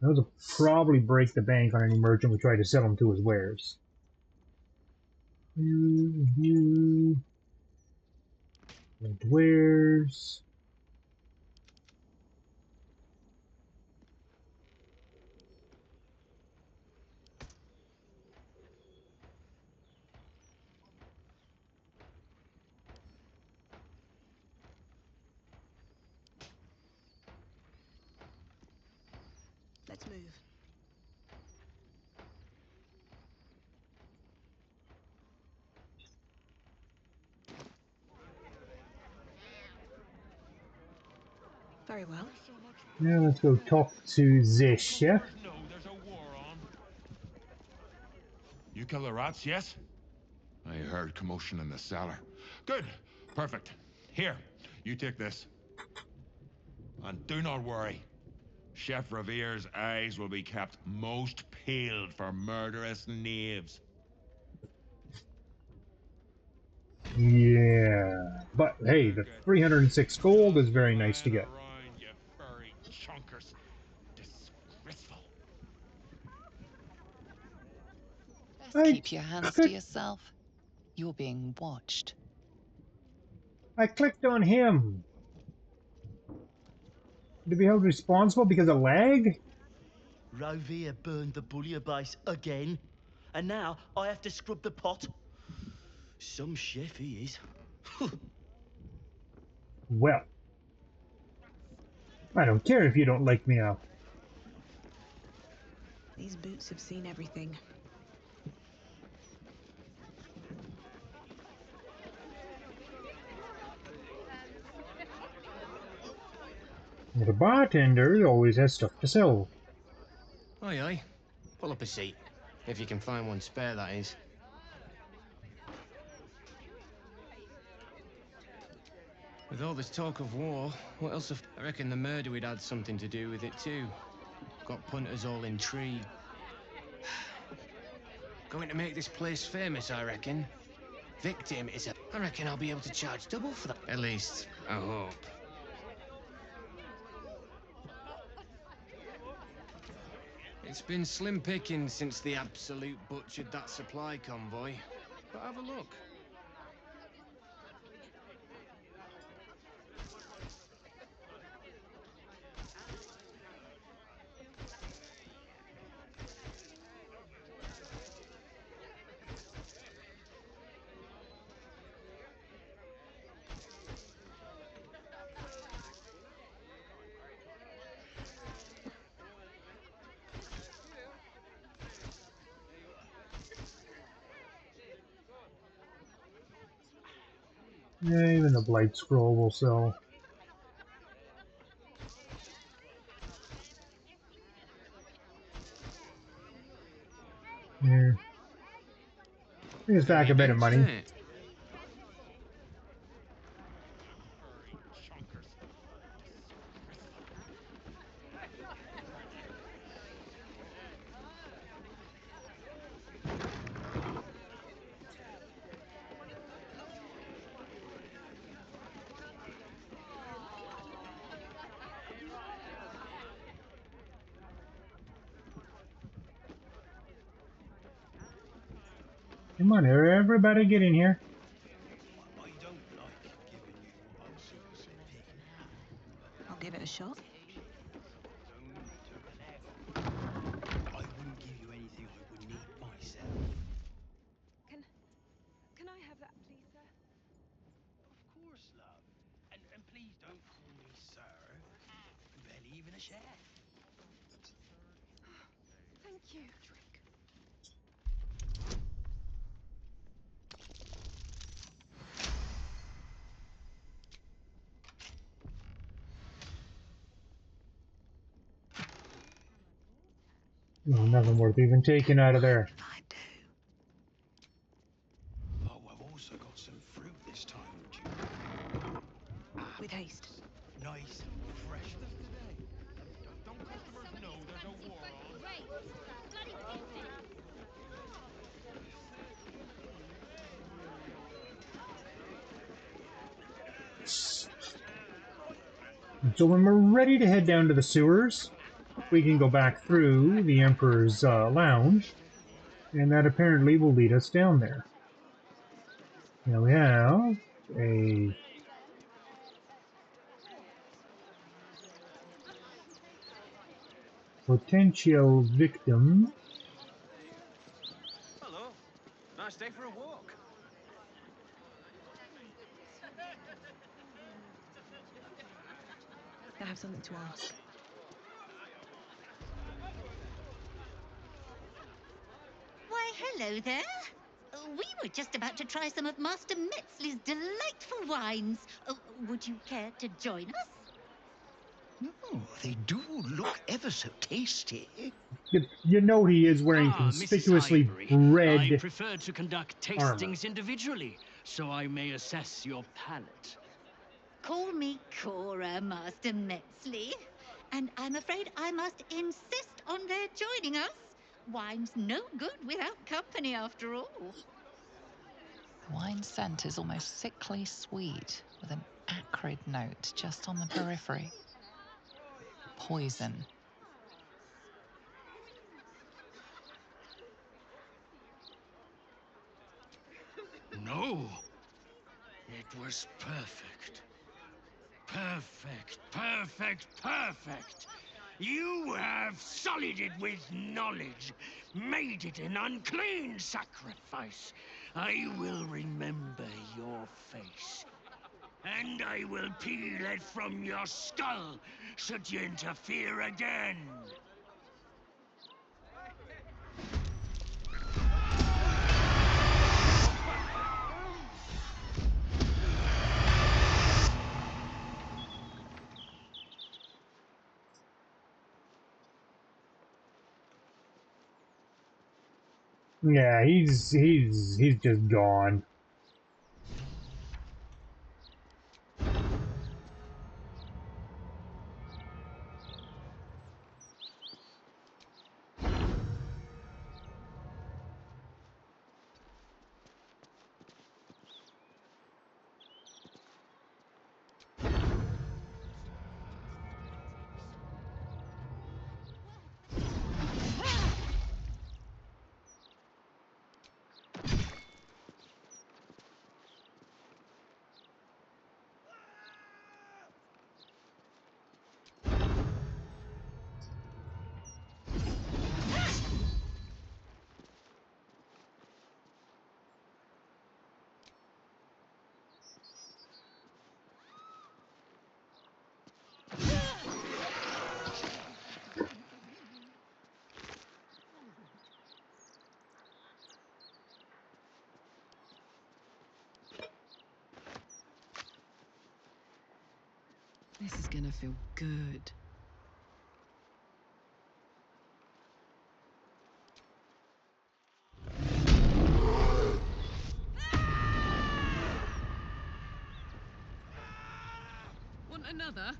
Those will probably break the bank on any merchant we try to sell them to as wares. And wares. Let's move. Very well. Now let's go talk to the chef. No, there's a war on. You kill the rats, yes? I heard commotion in the cellar. Good. Perfect. Here, you take this. And do not worry. Chef Revere's eyes will be kept most peeled for murderous knaves. Yeah, but hey, the 306 gold is very nice to get. Around, you furry chunkers. Disgraceful. Best I keep your hands to click, yourself. You're being watched. I clicked on him. To be held responsible because of lag? Rovia burned the bullier base again, and now I have to scrub the pot. Some chef he is. Well, I don't care if you don't like me now. These boots have seen everything. The bartender always has stuff to sell. Aye, aye. Pull up a seat. If you can find one spare, that is. With all this talk of war, what else have... I reckon the murder we'd had something to do with it too. Got punters all intrigued. Going to make this place famous, I reckon. Victim is a... I reckon I'll be able to charge double for that. At least, I hope. It's been slim pickings since the Absolute butchered that supply convoy. But have a look. Yeah, even the Blight Scroll will sell. Yeah. Bring us back Very a bit of boots, money. isn't it? Come on, everybody get in here. I don't like giving you what I'm supposed to pick. I'll give it a shot. I wouldn't give you anything I wouldn't eat myself. Can I have that, please, sir? Of course, love. And please don't call me sir. I'm barely even a chef. Thank you. No, nothing worth even taking out of there. Oh, I've also got some fruit this time, would you? With haste. Nice, fresh ones today. Don't customers know there's a war on? So when we're ready to head down to the sewers, we can go back through the Emperor's lounge, and that apparently will lead us down there. Now we have a potential victim. Hello. Nice day for a walk. I have something to ask. Why, hello there. We were just about to try some of Master Metzley's delightful wines. Would you care to join us? Oh, they do look ever so tasty. You know he is wearing Mrs. conspicuously Highbury. I red prefer to conduct armor. tastings individually, so I may assess your palate. Call me Cora, Master Metzley. And I'm afraid I must insist on their joining us. Wine's no good without company, after all. The wine scent is almost sickly sweet, with an acrid note just on the periphery. Poison. No. It was perfect. Perfect, perfect, perfect. You have sullied it with knowledge, made it an unclean sacrifice. I will remember your face. And I will peel it from your skull, should you interfere again. Yeah, he's just gone. This is gonna feel good. Want another?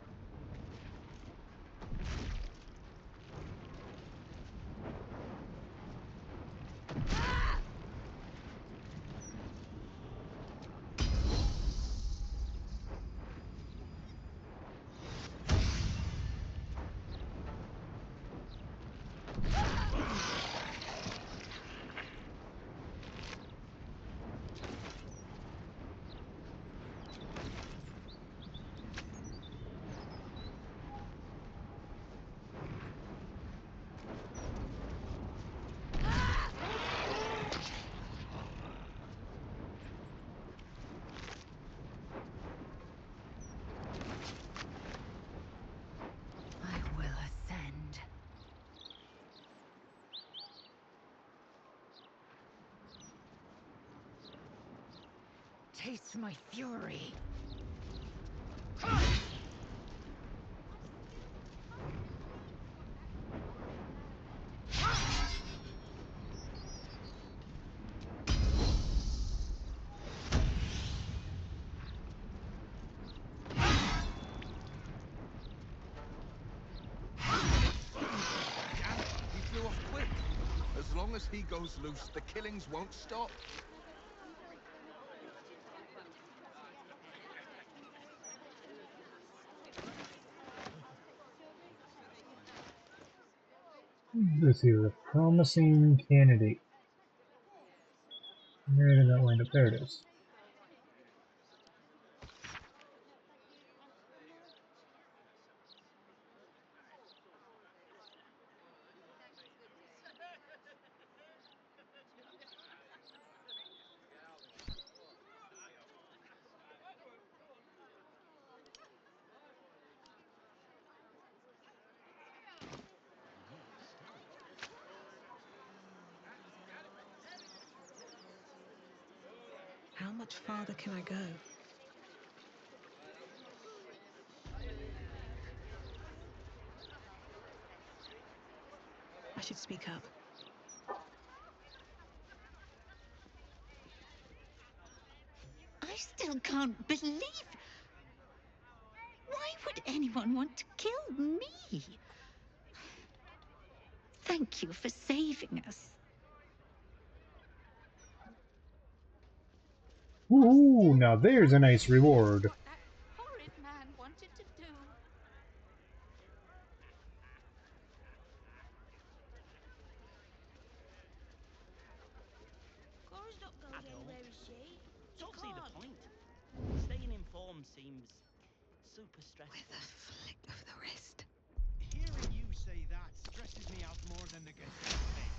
Taste my fury. He flew off quick. As long as he goes loose, the killings won't stop. This is a promising candidate. Where did that wind up? There it is. How much farther can I go? I should speak up. I still can't believe... Why would anyone want to kill me? Thank you for saving us. Ooh, now there's a nice reward. That horrid man wanted to do. Cora's not going anywhere, is she? Don't see the point. Staying informed seems super stressful. With a flick of the wrist. Hearing you say that stresses me out more than the Gazette, mate.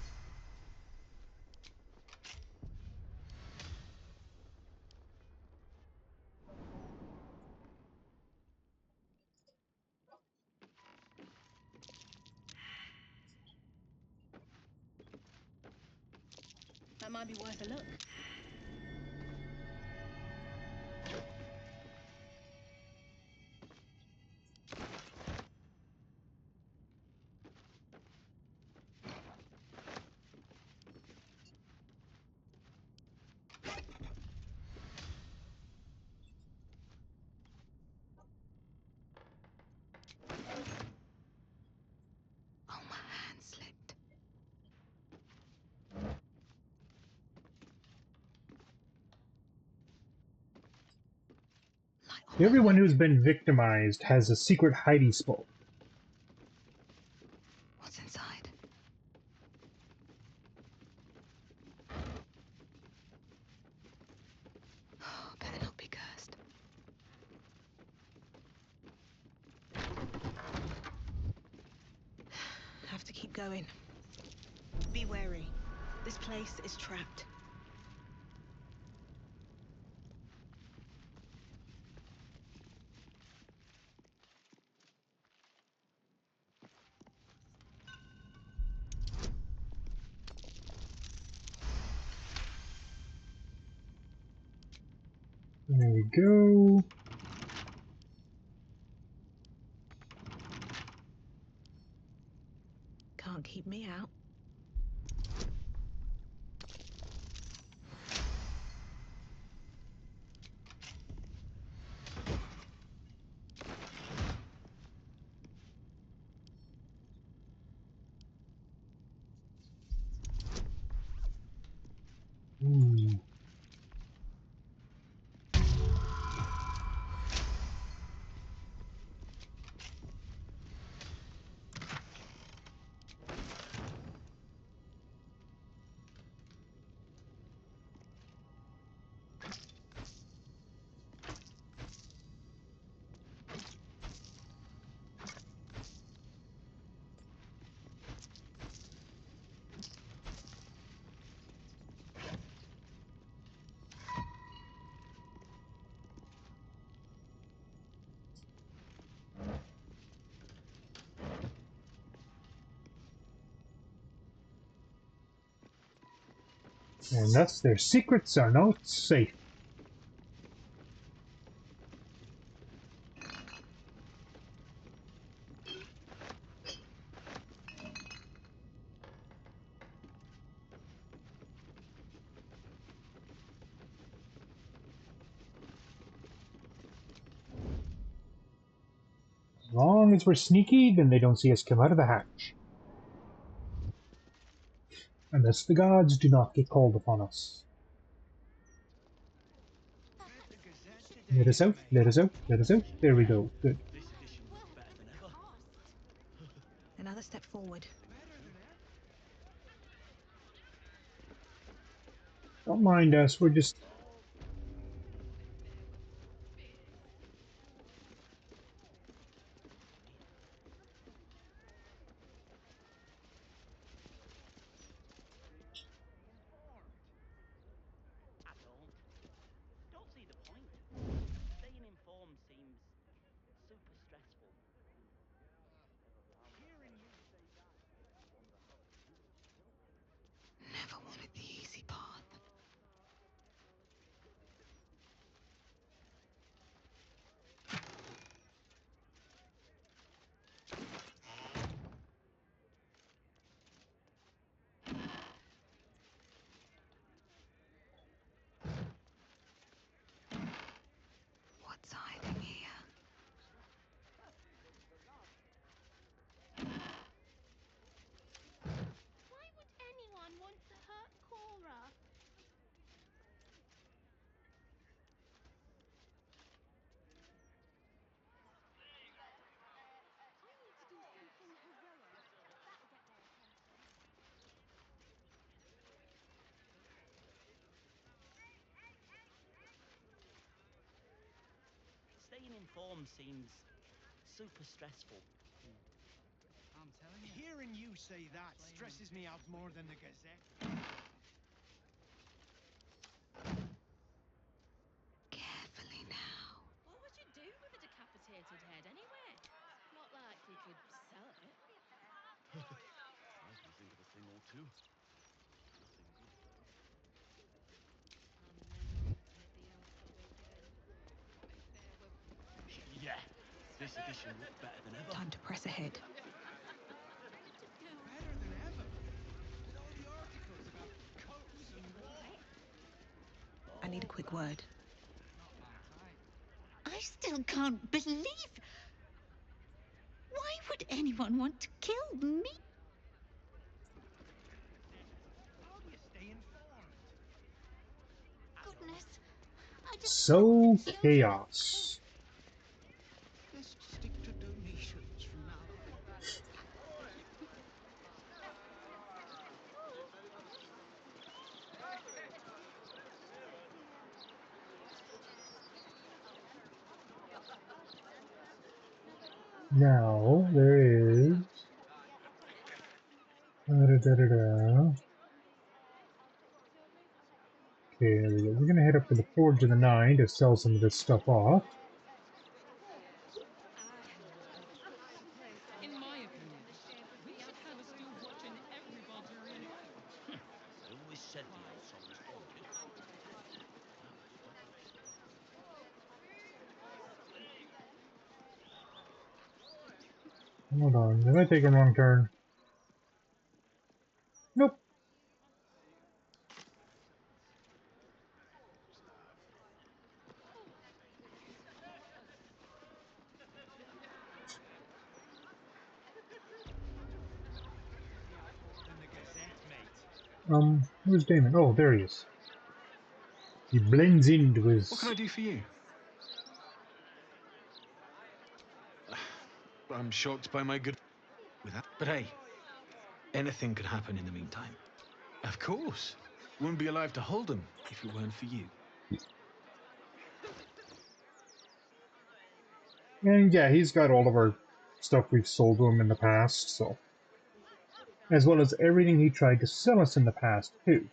That might be worth a look. Oh, my hand slipped. Everyone who's been victimized has a secret hidey spot. What's inside? Oh, better not be cursed. Have to keep going. Be wary. This place is trapped. There we go. Can't keep me out. Hmm. And thus their secrets are not safe. As long as we're sneaky, then they don't see us come out of the hatch. Unless the gods do not get called upon us. Let us out, let us out, let us out. There we go. Good. This edition looks better than ever. Another step forward. Don't mind us, we're just... Don't see the point. Staying informed seems super stressful. Never wanted the easy path. Staying informed seems super stressful. I'm telling you. Hearing you say that stresses me out more than the Gazette. Carefully now. What would you do with a decapitated head anyway? Not like you could sell it. I can think of a thing or two. Nothing good, though. I'm never looking at the alpha again. If there were... Yeah, this edition looked better than ever. Time to press ahead. Better than ever. With all the articles about cults and war. I need a quick word. Not my type. I still can't believe... Why would anyone want to kill me? How do you stay informed? Goodness. I just So chaos. Best stick to donations from now on. Now there is. Da-da-da-da-da. Okay, there we go. We're gonna head up to the Forge of the Nine to sell some of this stuff off. In my opinion, we should have a school watching everybody reload. I always said the old soul was haunted. Now it's obvious. Hold on, did I take a wrong turn? Nope. Me out more than the Gazette, mate. Where's Damon? Oh, there he is. He blends into his. What can I do for you? I'm shocked by my good... But hey, anything could happen in the meantime. Of course. Wouldn't be alive to hold them if it weren't for you. And yeah, he's got all of our stuff we've sold to him in the past, so. As well as everything he tried to sell us in the past, too.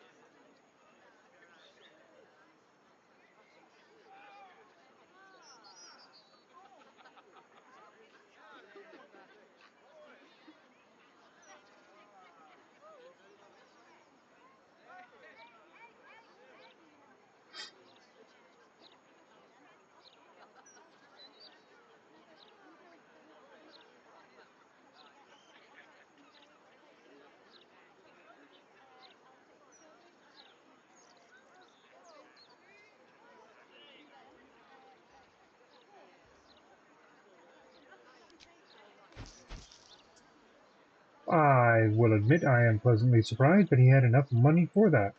I will admit I am pleasantly surprised that he had enough money for that.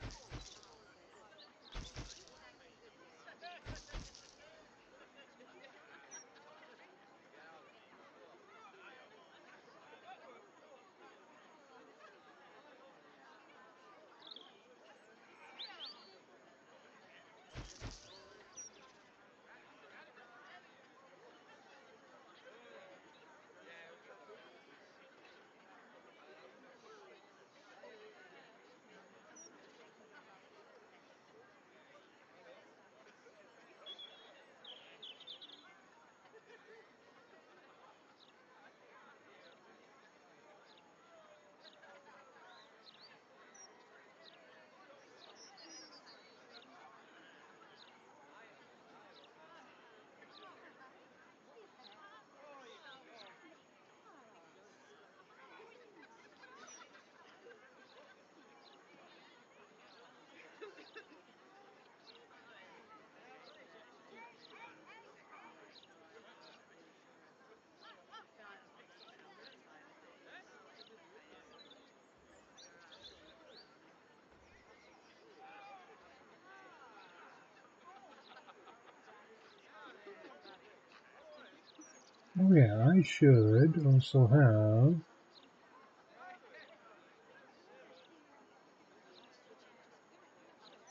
Oh yeah, I should also have...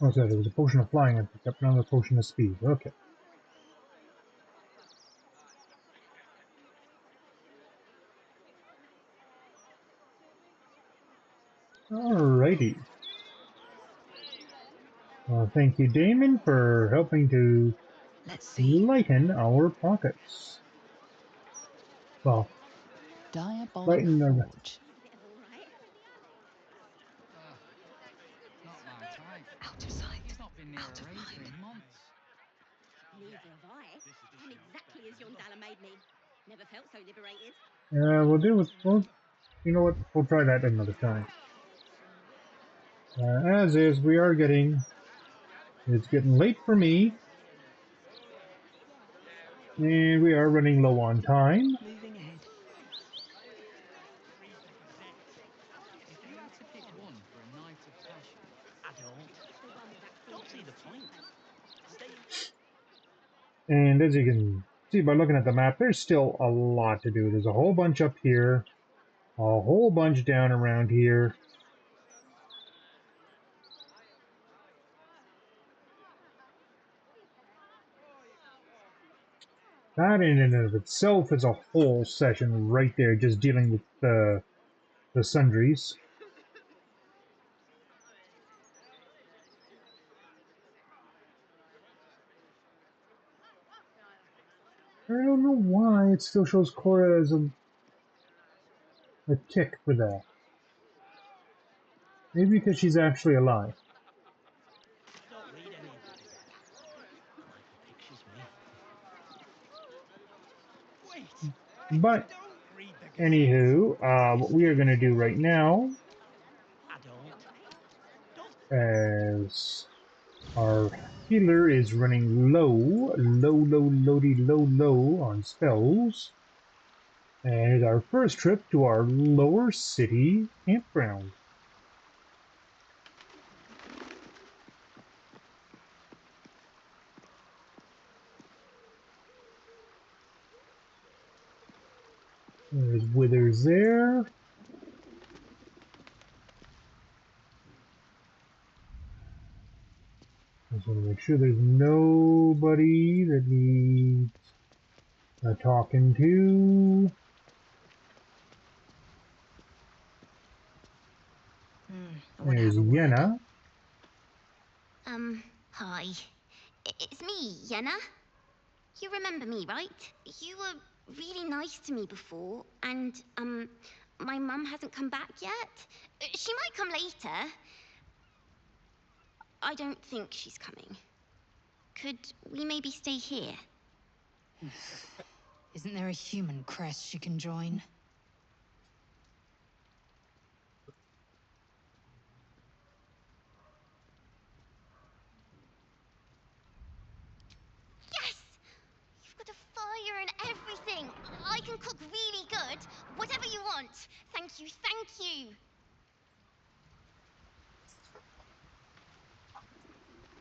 Oh, sorry, there was a potion of flying I picked up, now the potion of speed. Okay. Alrighty. Well, thank you, Damon, for helping to lighten our pockets. Well, Diabolic lighten the... Forge. Not my type. Out of sight. He's not been near Out a of razor mind. in months. Neither have I. I'm exactly as young Dalla made me. Never felt so liberated. we'll do it. Well, you know what? We'll try that another time. As is, we are getting... It's getting late for me. And we are running low on time. Moving ahead. If you had to pick one for a night of passion, I don't see the point. Stay. And as you can see by looking at the map, there's still a lot to do. There's a whole bunch up here, a whole bunch down around here. That in and of itself is a whole session right there, just dealing with the sundries. I don't know why it still shows Cora as a tick for that. Maybe because she's actually alive. Don't read any of this. Pictures me. Wait. But anywho, what we are going to do right now, I don't. as our healer is running low on spells, and is our first trip to our lower city campground. There's Withers there. Just want to make sure there's nobody that needs talking to. There's Yenna. Hi. It's me, Yenna. You remember me, right? You were really nice to me before, and, my mum hasn't come back yet. She might come later. I don't think she's coming. Could we maybe stay here? Isn't there a human crest she can join? Yes! You've got a fire and everything. I can cook really good. Whatever you want. Thank you, thank you.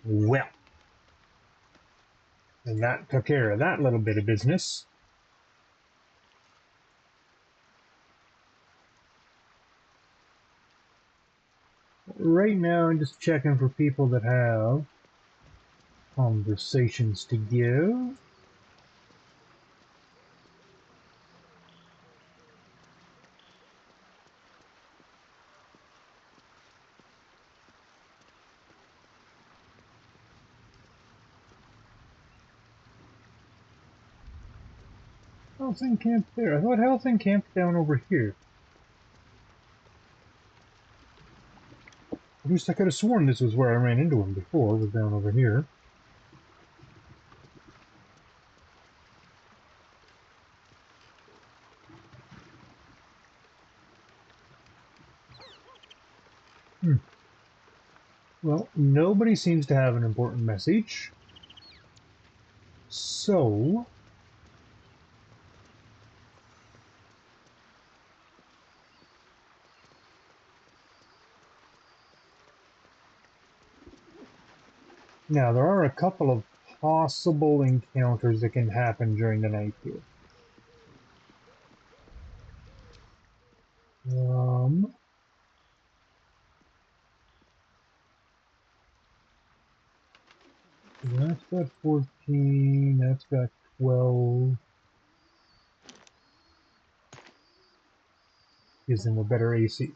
Well, and that took care of that little bit of business. Right now, I'm just checking for people that have conversations to give. Helsing camped there. I thought Helsing camped down over here. At least I could have sworn this was where I ran into him before, was down over here. Well, nobody seems to have an important message. So... Now, there are a couple of possible encounters that can happen during the night here. That's got 14, that's got 12. Gives them a better AC.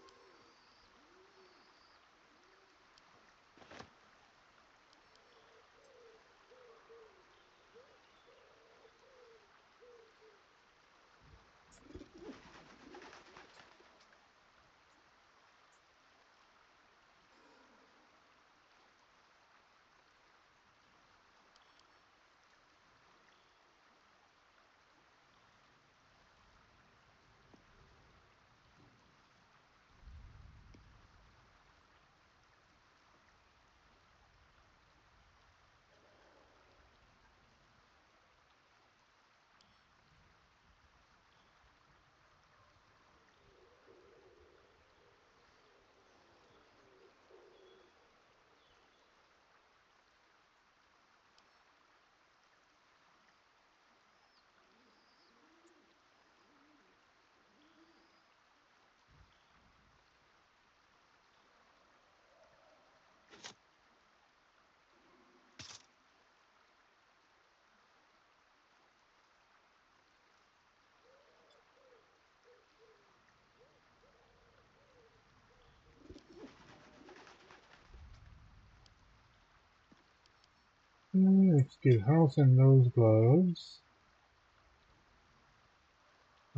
Let's get House in those gloves.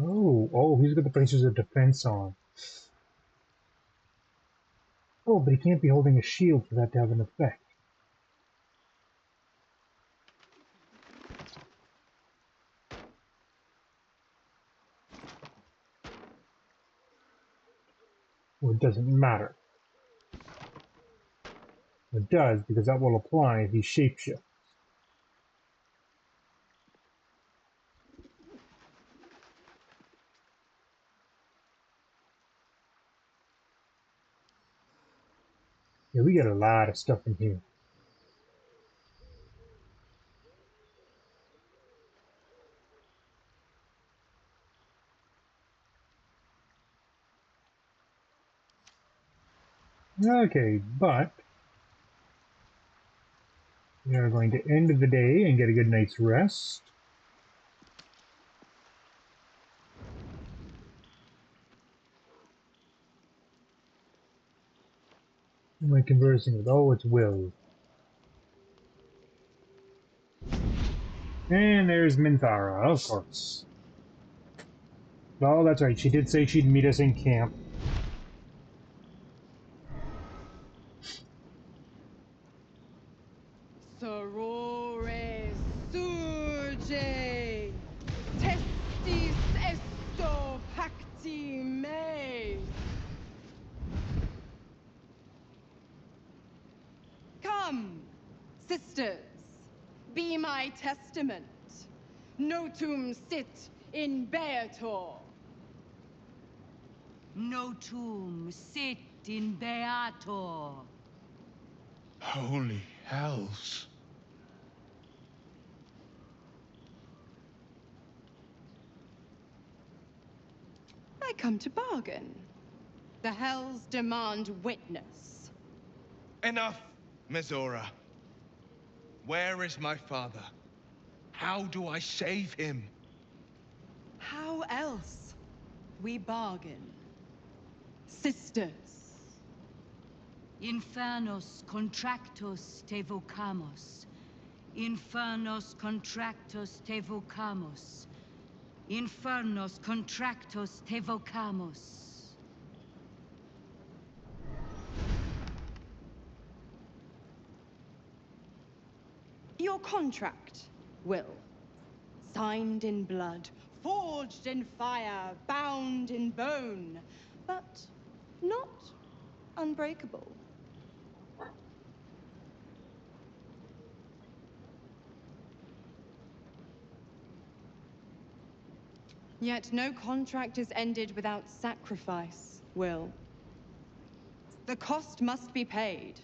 Oh, he's got the bracers of defense on. Oh, but he can't be holding a shield for that to have an effect. Well, it doesn't matter. It does, because that will apply if he shapeshifts. Yeah, we got a lot of stuff in here. Okay, but we are going to end the day and get a good night's rest. Who am I conversing with? Oh, it's Will. And there's Minthara, of course. Oh, that's right. She did say she'd meet us in camp. Sorore surge, testis esto pacti me. Come, sisters, be my testament. Notum sit in beator. Notum sit in beator. Holy hells. I come to bargain. The hells demand witness. Enough, Mizora. Where is my father? How do I save him? How else? We bargain. Sisters. Infernos contractos te vocamos. Infernos contractos te vocamos. Infernos contractos te vocamos. Your contract, Will. Signed in blood, forged in fire, bound in bone, but not unbreakable. Yet no contract is ended without sacrifice, Will. The cost must be paid.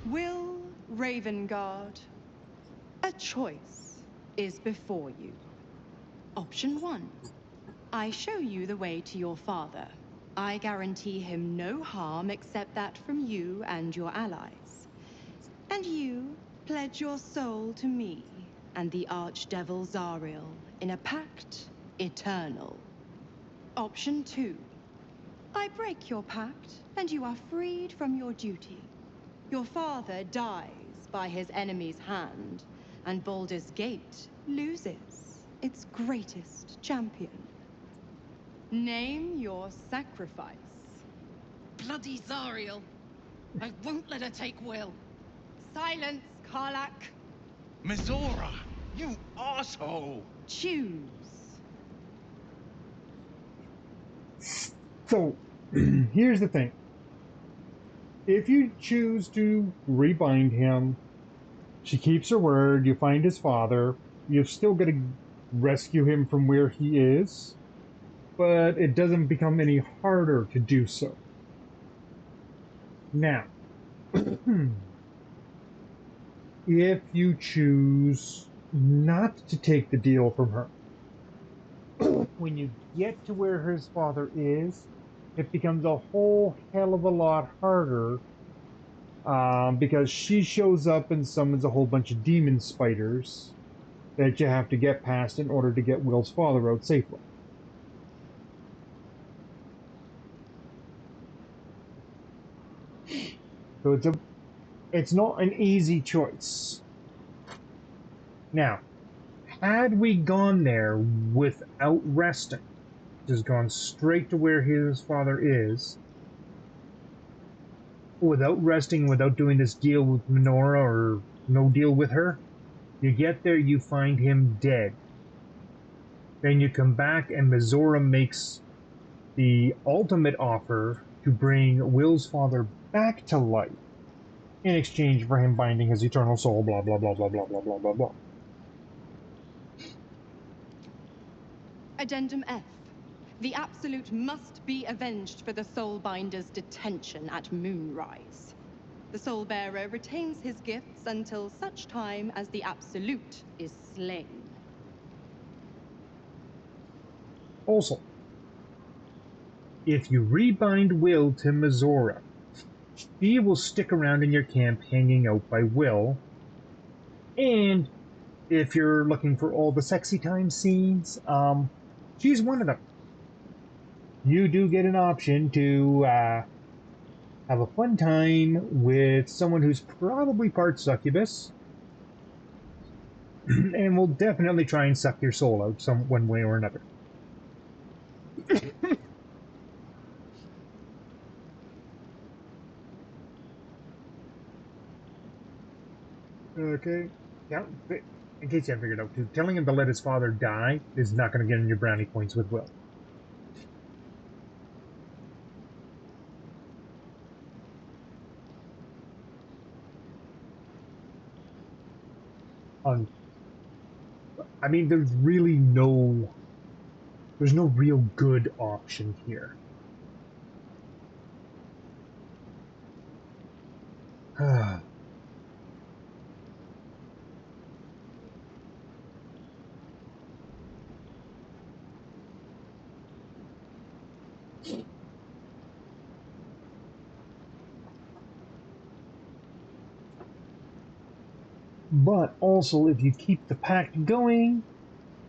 Will Ravengard, a choice is before you. Option 1. I show you the way to your father. I guarantee him no harm except that from you and your allies. And you pledge your soul to me and the Archdevil Zariel in a pact eternal. Option 2. I break your pact and you are freed from your duty. Your father dies by his enemy's hand, and Baldur's Gate loses its greatest champion. Name your sacrifice. Bloody Zariel. I won't let her take Will. Silence, Karlak. Mizora, you asshole! Choose. So, here's the thing. If you choose to rebind him, she keeps her word, you find his father, you've still got to rescue him from where he is, but it doesn't become any harder to do so. Now, if you choose not to take the deal from her, when you get to where his father is, it becomes a whole hell of a lot harder because she shows up and summons a whole bunch of demon spiders that you have to get past in order to get Will's father out safely. So it's not an easy choice. Now, had we gone there without resting, just gone straight to where his father is, without resting, without doing this deal with Minora or no deal with her, you get there, you find him dead. Then you come back and Mizora makes the ultimate offer to bring Will's father back to life in exchange for him binding his eternal soul, blah, blah, blah, blah, blah, blah, blah, blah, blah. Addendum F. The Absolute must be avenged for the Soulbinder's detention at Moonrise. The Soulbearer retains his gifts until such time as the Absolute is slain. Also, if you rebind Will to Mizora, she will stick around in your camp hanging out by Will. And if you're looking for all the sexy time scenes, she's one of them. You do get an option to have a fun time with someone who's probably part succubus, and will definitely try and suck your soul out one way or another. Okay. Now, in case you haven't figured out, telling him to let his father die is not going to get him your brownie points with Will. I mean, there's no real good option here. But also, if you keep the pact going,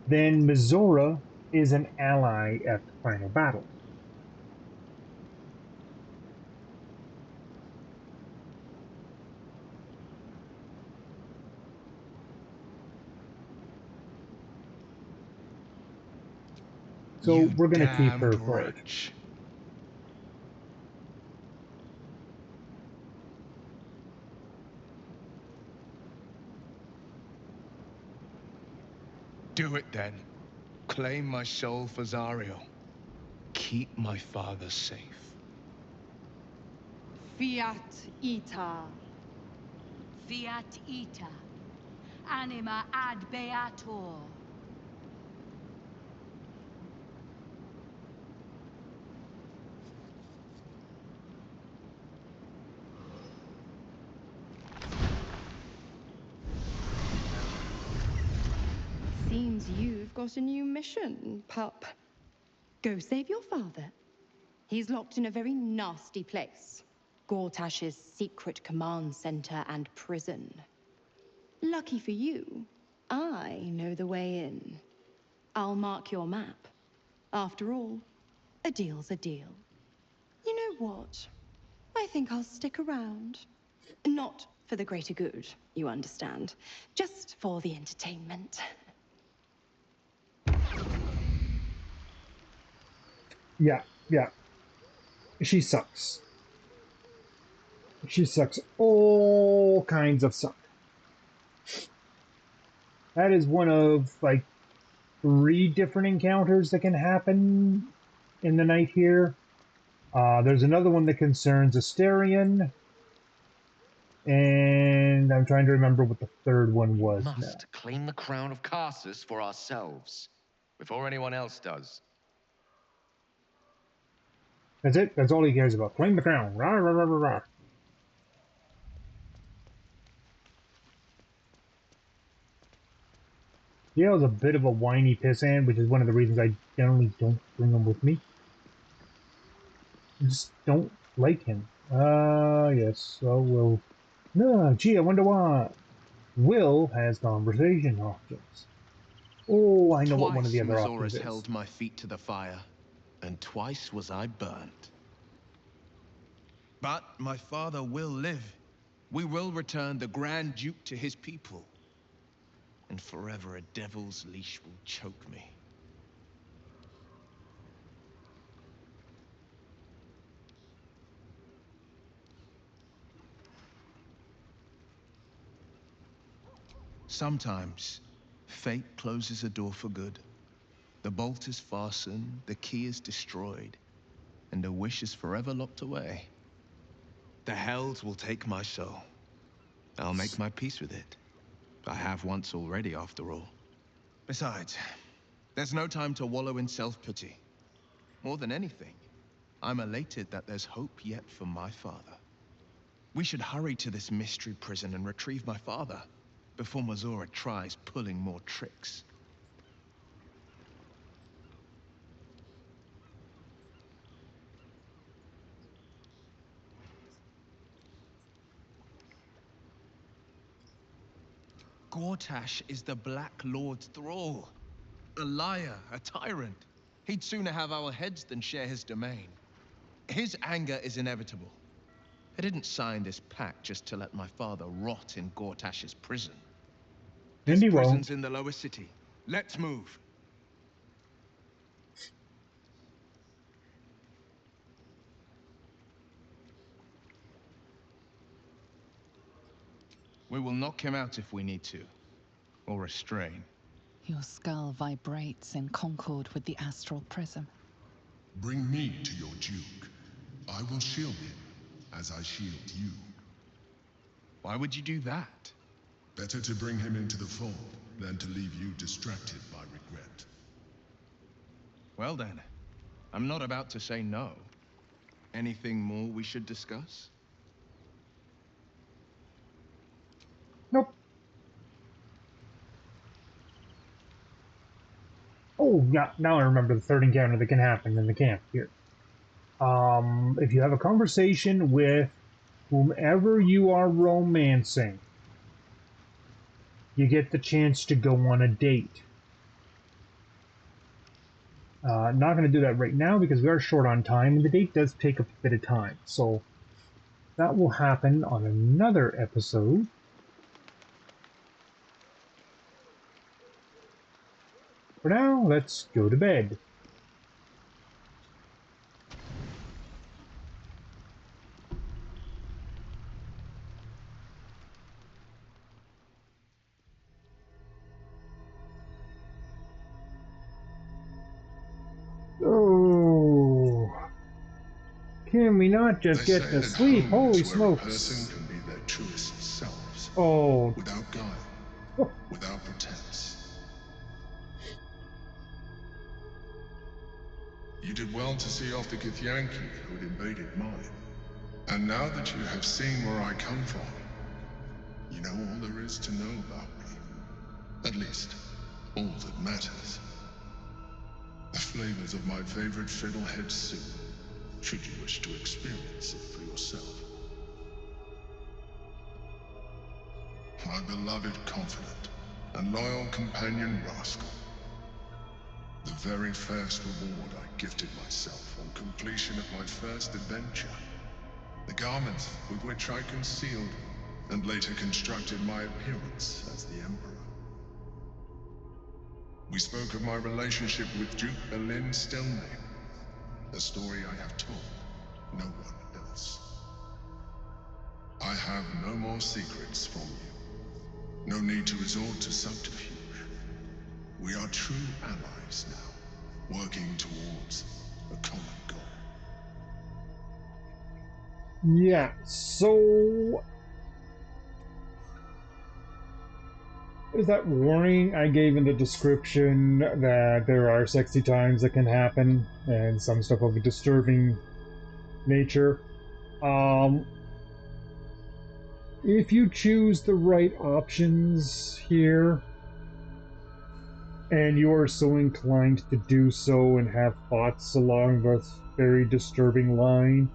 then Mizora is an ally at the final battle. So we're going to keep her for it. Do it then. Claim my soul for Zariel. Keep my father safe. Fiat ita. Fiat ita. Anima ad beator. Seems you've got a new mission, pup. Go save your father. He's locked in a very nasty place. Gortash's secret command center and prison. Lucky for you, I know the way in. I'll mark your map. After all, a deal's a deal. You know what? I think I'll stick around. Not for the greater good, you understand. Just for the entertainment. Yeah. She sucks. She sucks all kinds of suck. That is one of, like, 3 different encounters that can happen in the night here. There's another one that concerns Asterion. And I'm trying to remember what the third one was now. Must claim the crown of Karsus for ourselves, before anyone else does. That's it. That's all he cares about. Claim the crown. Rah, rah, rah, rah, rah. Yeah, was a bit of a whiny pissant, which is one of the reasons I generally don't bring him with me. I just don't like him. Yes. So we'll... No, gee, I wonder why. Will has conversation options. Oh, I know what one of the other options is. Held my feet to the fire, and twice was I burnt. But my father will live. We will return the Grand Duke to his people. And forever a devil's leash will choke me. Sometimes, fate closes a door for good. The bolt is fastened, the key is destroyed, and a wish is forever locked away. The Hells will take my soul. I'll make my peace with it. I have once already, after all. Besides, there's no time to wallow in self-pity. More than anything, I'm elated that there's hope yet for my father. We should hurry to this mystery prison and retrieve my father before Mazora tries pulling more tricks. Gortash is the Black Lord's thrall. A liar, a tyrant. He'd sooner have our heads than share his domain. His anger is inevitable. I didn't sign this pact just to let my father rot in Gortash's prison. And This he prison's won't. in the lower city. Let's move. We will knock him out if we need to. Or restrain. Your skull vibrates in concord with the astral prism. Bring me to your Duke. I will shield him, as I shield you. Why would you do that? Better to bring him into the fold than to leave you distracted by regret. Well then, I'm not about to say no. Anything more we should discuss? Nope. Oh, yeah, now I remember the third encounter that can happen in the camp here. If you have a conversation with whomever you are romancing, you get the chance to go on a date. Not going to do that right now because we are short on time, and the date does take a bit of time. So that will happen on another episode. For now, let's go to bed. Oh, can we not just get to sleep? Holy smokes! A person can be their truest selves. Oh, without guile, without pretense. You did well to see off the Githyanki who had invaded mine. And now that you have seen where I come from, you know all there is to know about me. At least, all that matters. The flavors of my favorite fiddlehead soup, should you wish to experience it for yourself. My beloved confidant and loyal companion Rascal. The very first reward I gifted myself on completion of my first adventure. The garments with which I concealed and later constructed my appearance as the Emperor. We spoke of my relationship with Duke Berlin Stelmane, a story I have told no one else. I have no more secrets from you. No need to resort to subterfuge. We are true allies now, working towards a common goal. yeah, so is that warning I gave in the description that there are sexy times that can happen and some stuff of a disturbing nature. If you choose the right options here and you are so inclined to do so and have thoughts along this very disturbing line,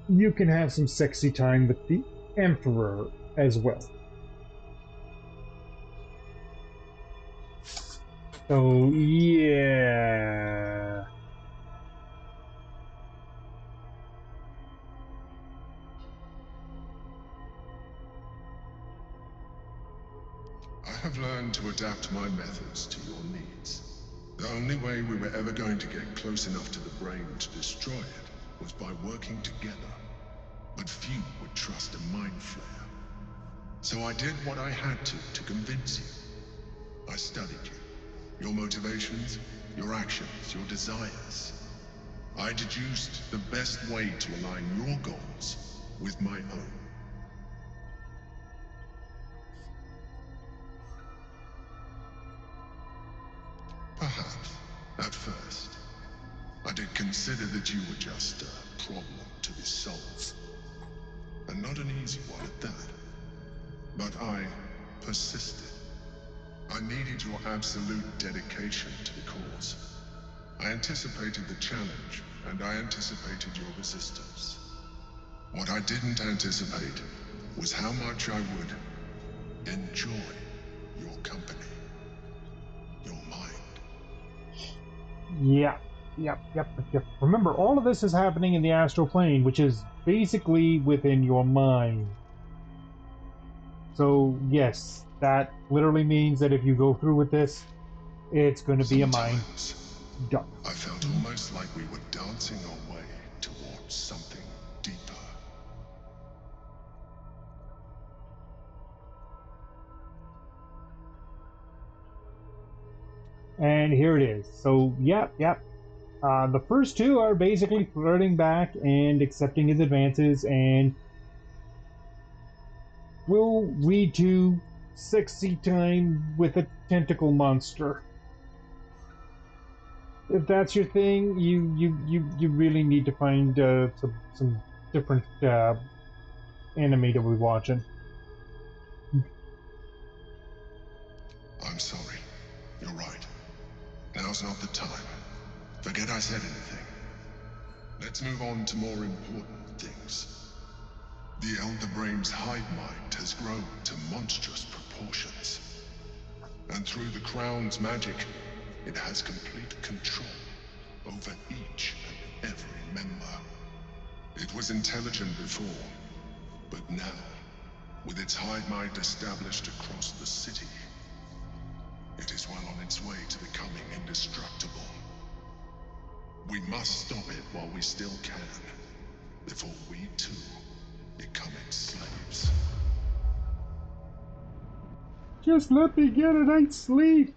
you can have some sexy time with the Emperor as well. So, yeah. have learned to adapt my methods to your needs. The only way we were ever going to get close enough to the brain to destroy it was by working together. But few would trust a mind flayer. So I did what I had to convince you. I studied you, your motivations, your actions, your desires. I deduced the best way to align your goals with my own. Perhaps, at first, I did consider that you were just a problem to be solved. And not an easy one at that. But I persisted. I needed your absolute dedication to the cause. I anticipated the challenge, and I anticipated your resistance. What I didn't anticipate was how much I would enjoy your company. Your mind. Yep. Remember, all of this is happening in the astral plane, which is basically within your mind. So, yes, that literally means that if you go through with this, it's going to be a mind dump. I felt almost like we were dancing our way towards something deeper. And here it is. So, yep. The first two are basically flirting back and accepting his advances, and will lead to sexy time with a tentacle monster. If that's your thing, you really need to find some different anime to be watching. I'm sorry. You're right. Now's not the time. Forget I said anything. Let's move on to more important things. The Elder Brain's hive mind has grown to monstrous proportions. And through the Crown's magic, it has complete control over each and every member. It was intelligent before, but now, with its hive mind established across the city, it is well on its way to becoming indestructible. We must stop it while we still can, before we too become its slaves. Just let me get a night's sleep.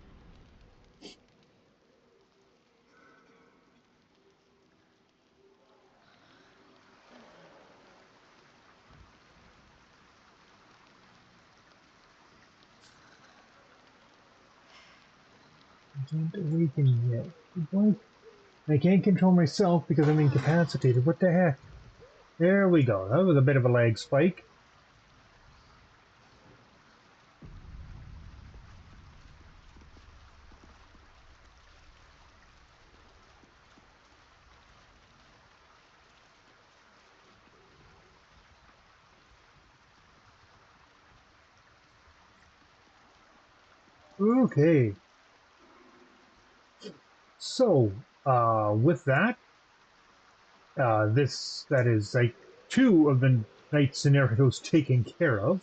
I can't awaken yet. What? I can't control myself because I'm incapacitated. What the heck? There we go. That was a bit of a lag spike. Okay. So, with that, that is like two of the night scenarios taken care of.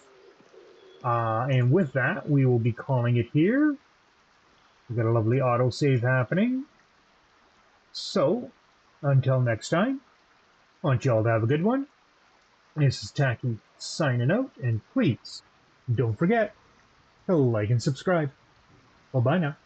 And with that, we will be calling it here. We've got a lovely autosave happening. So, until next time, I want y'all to have a good one. This is Takis signing out, and please, don't forget to like and subscribe. Bye-bye now.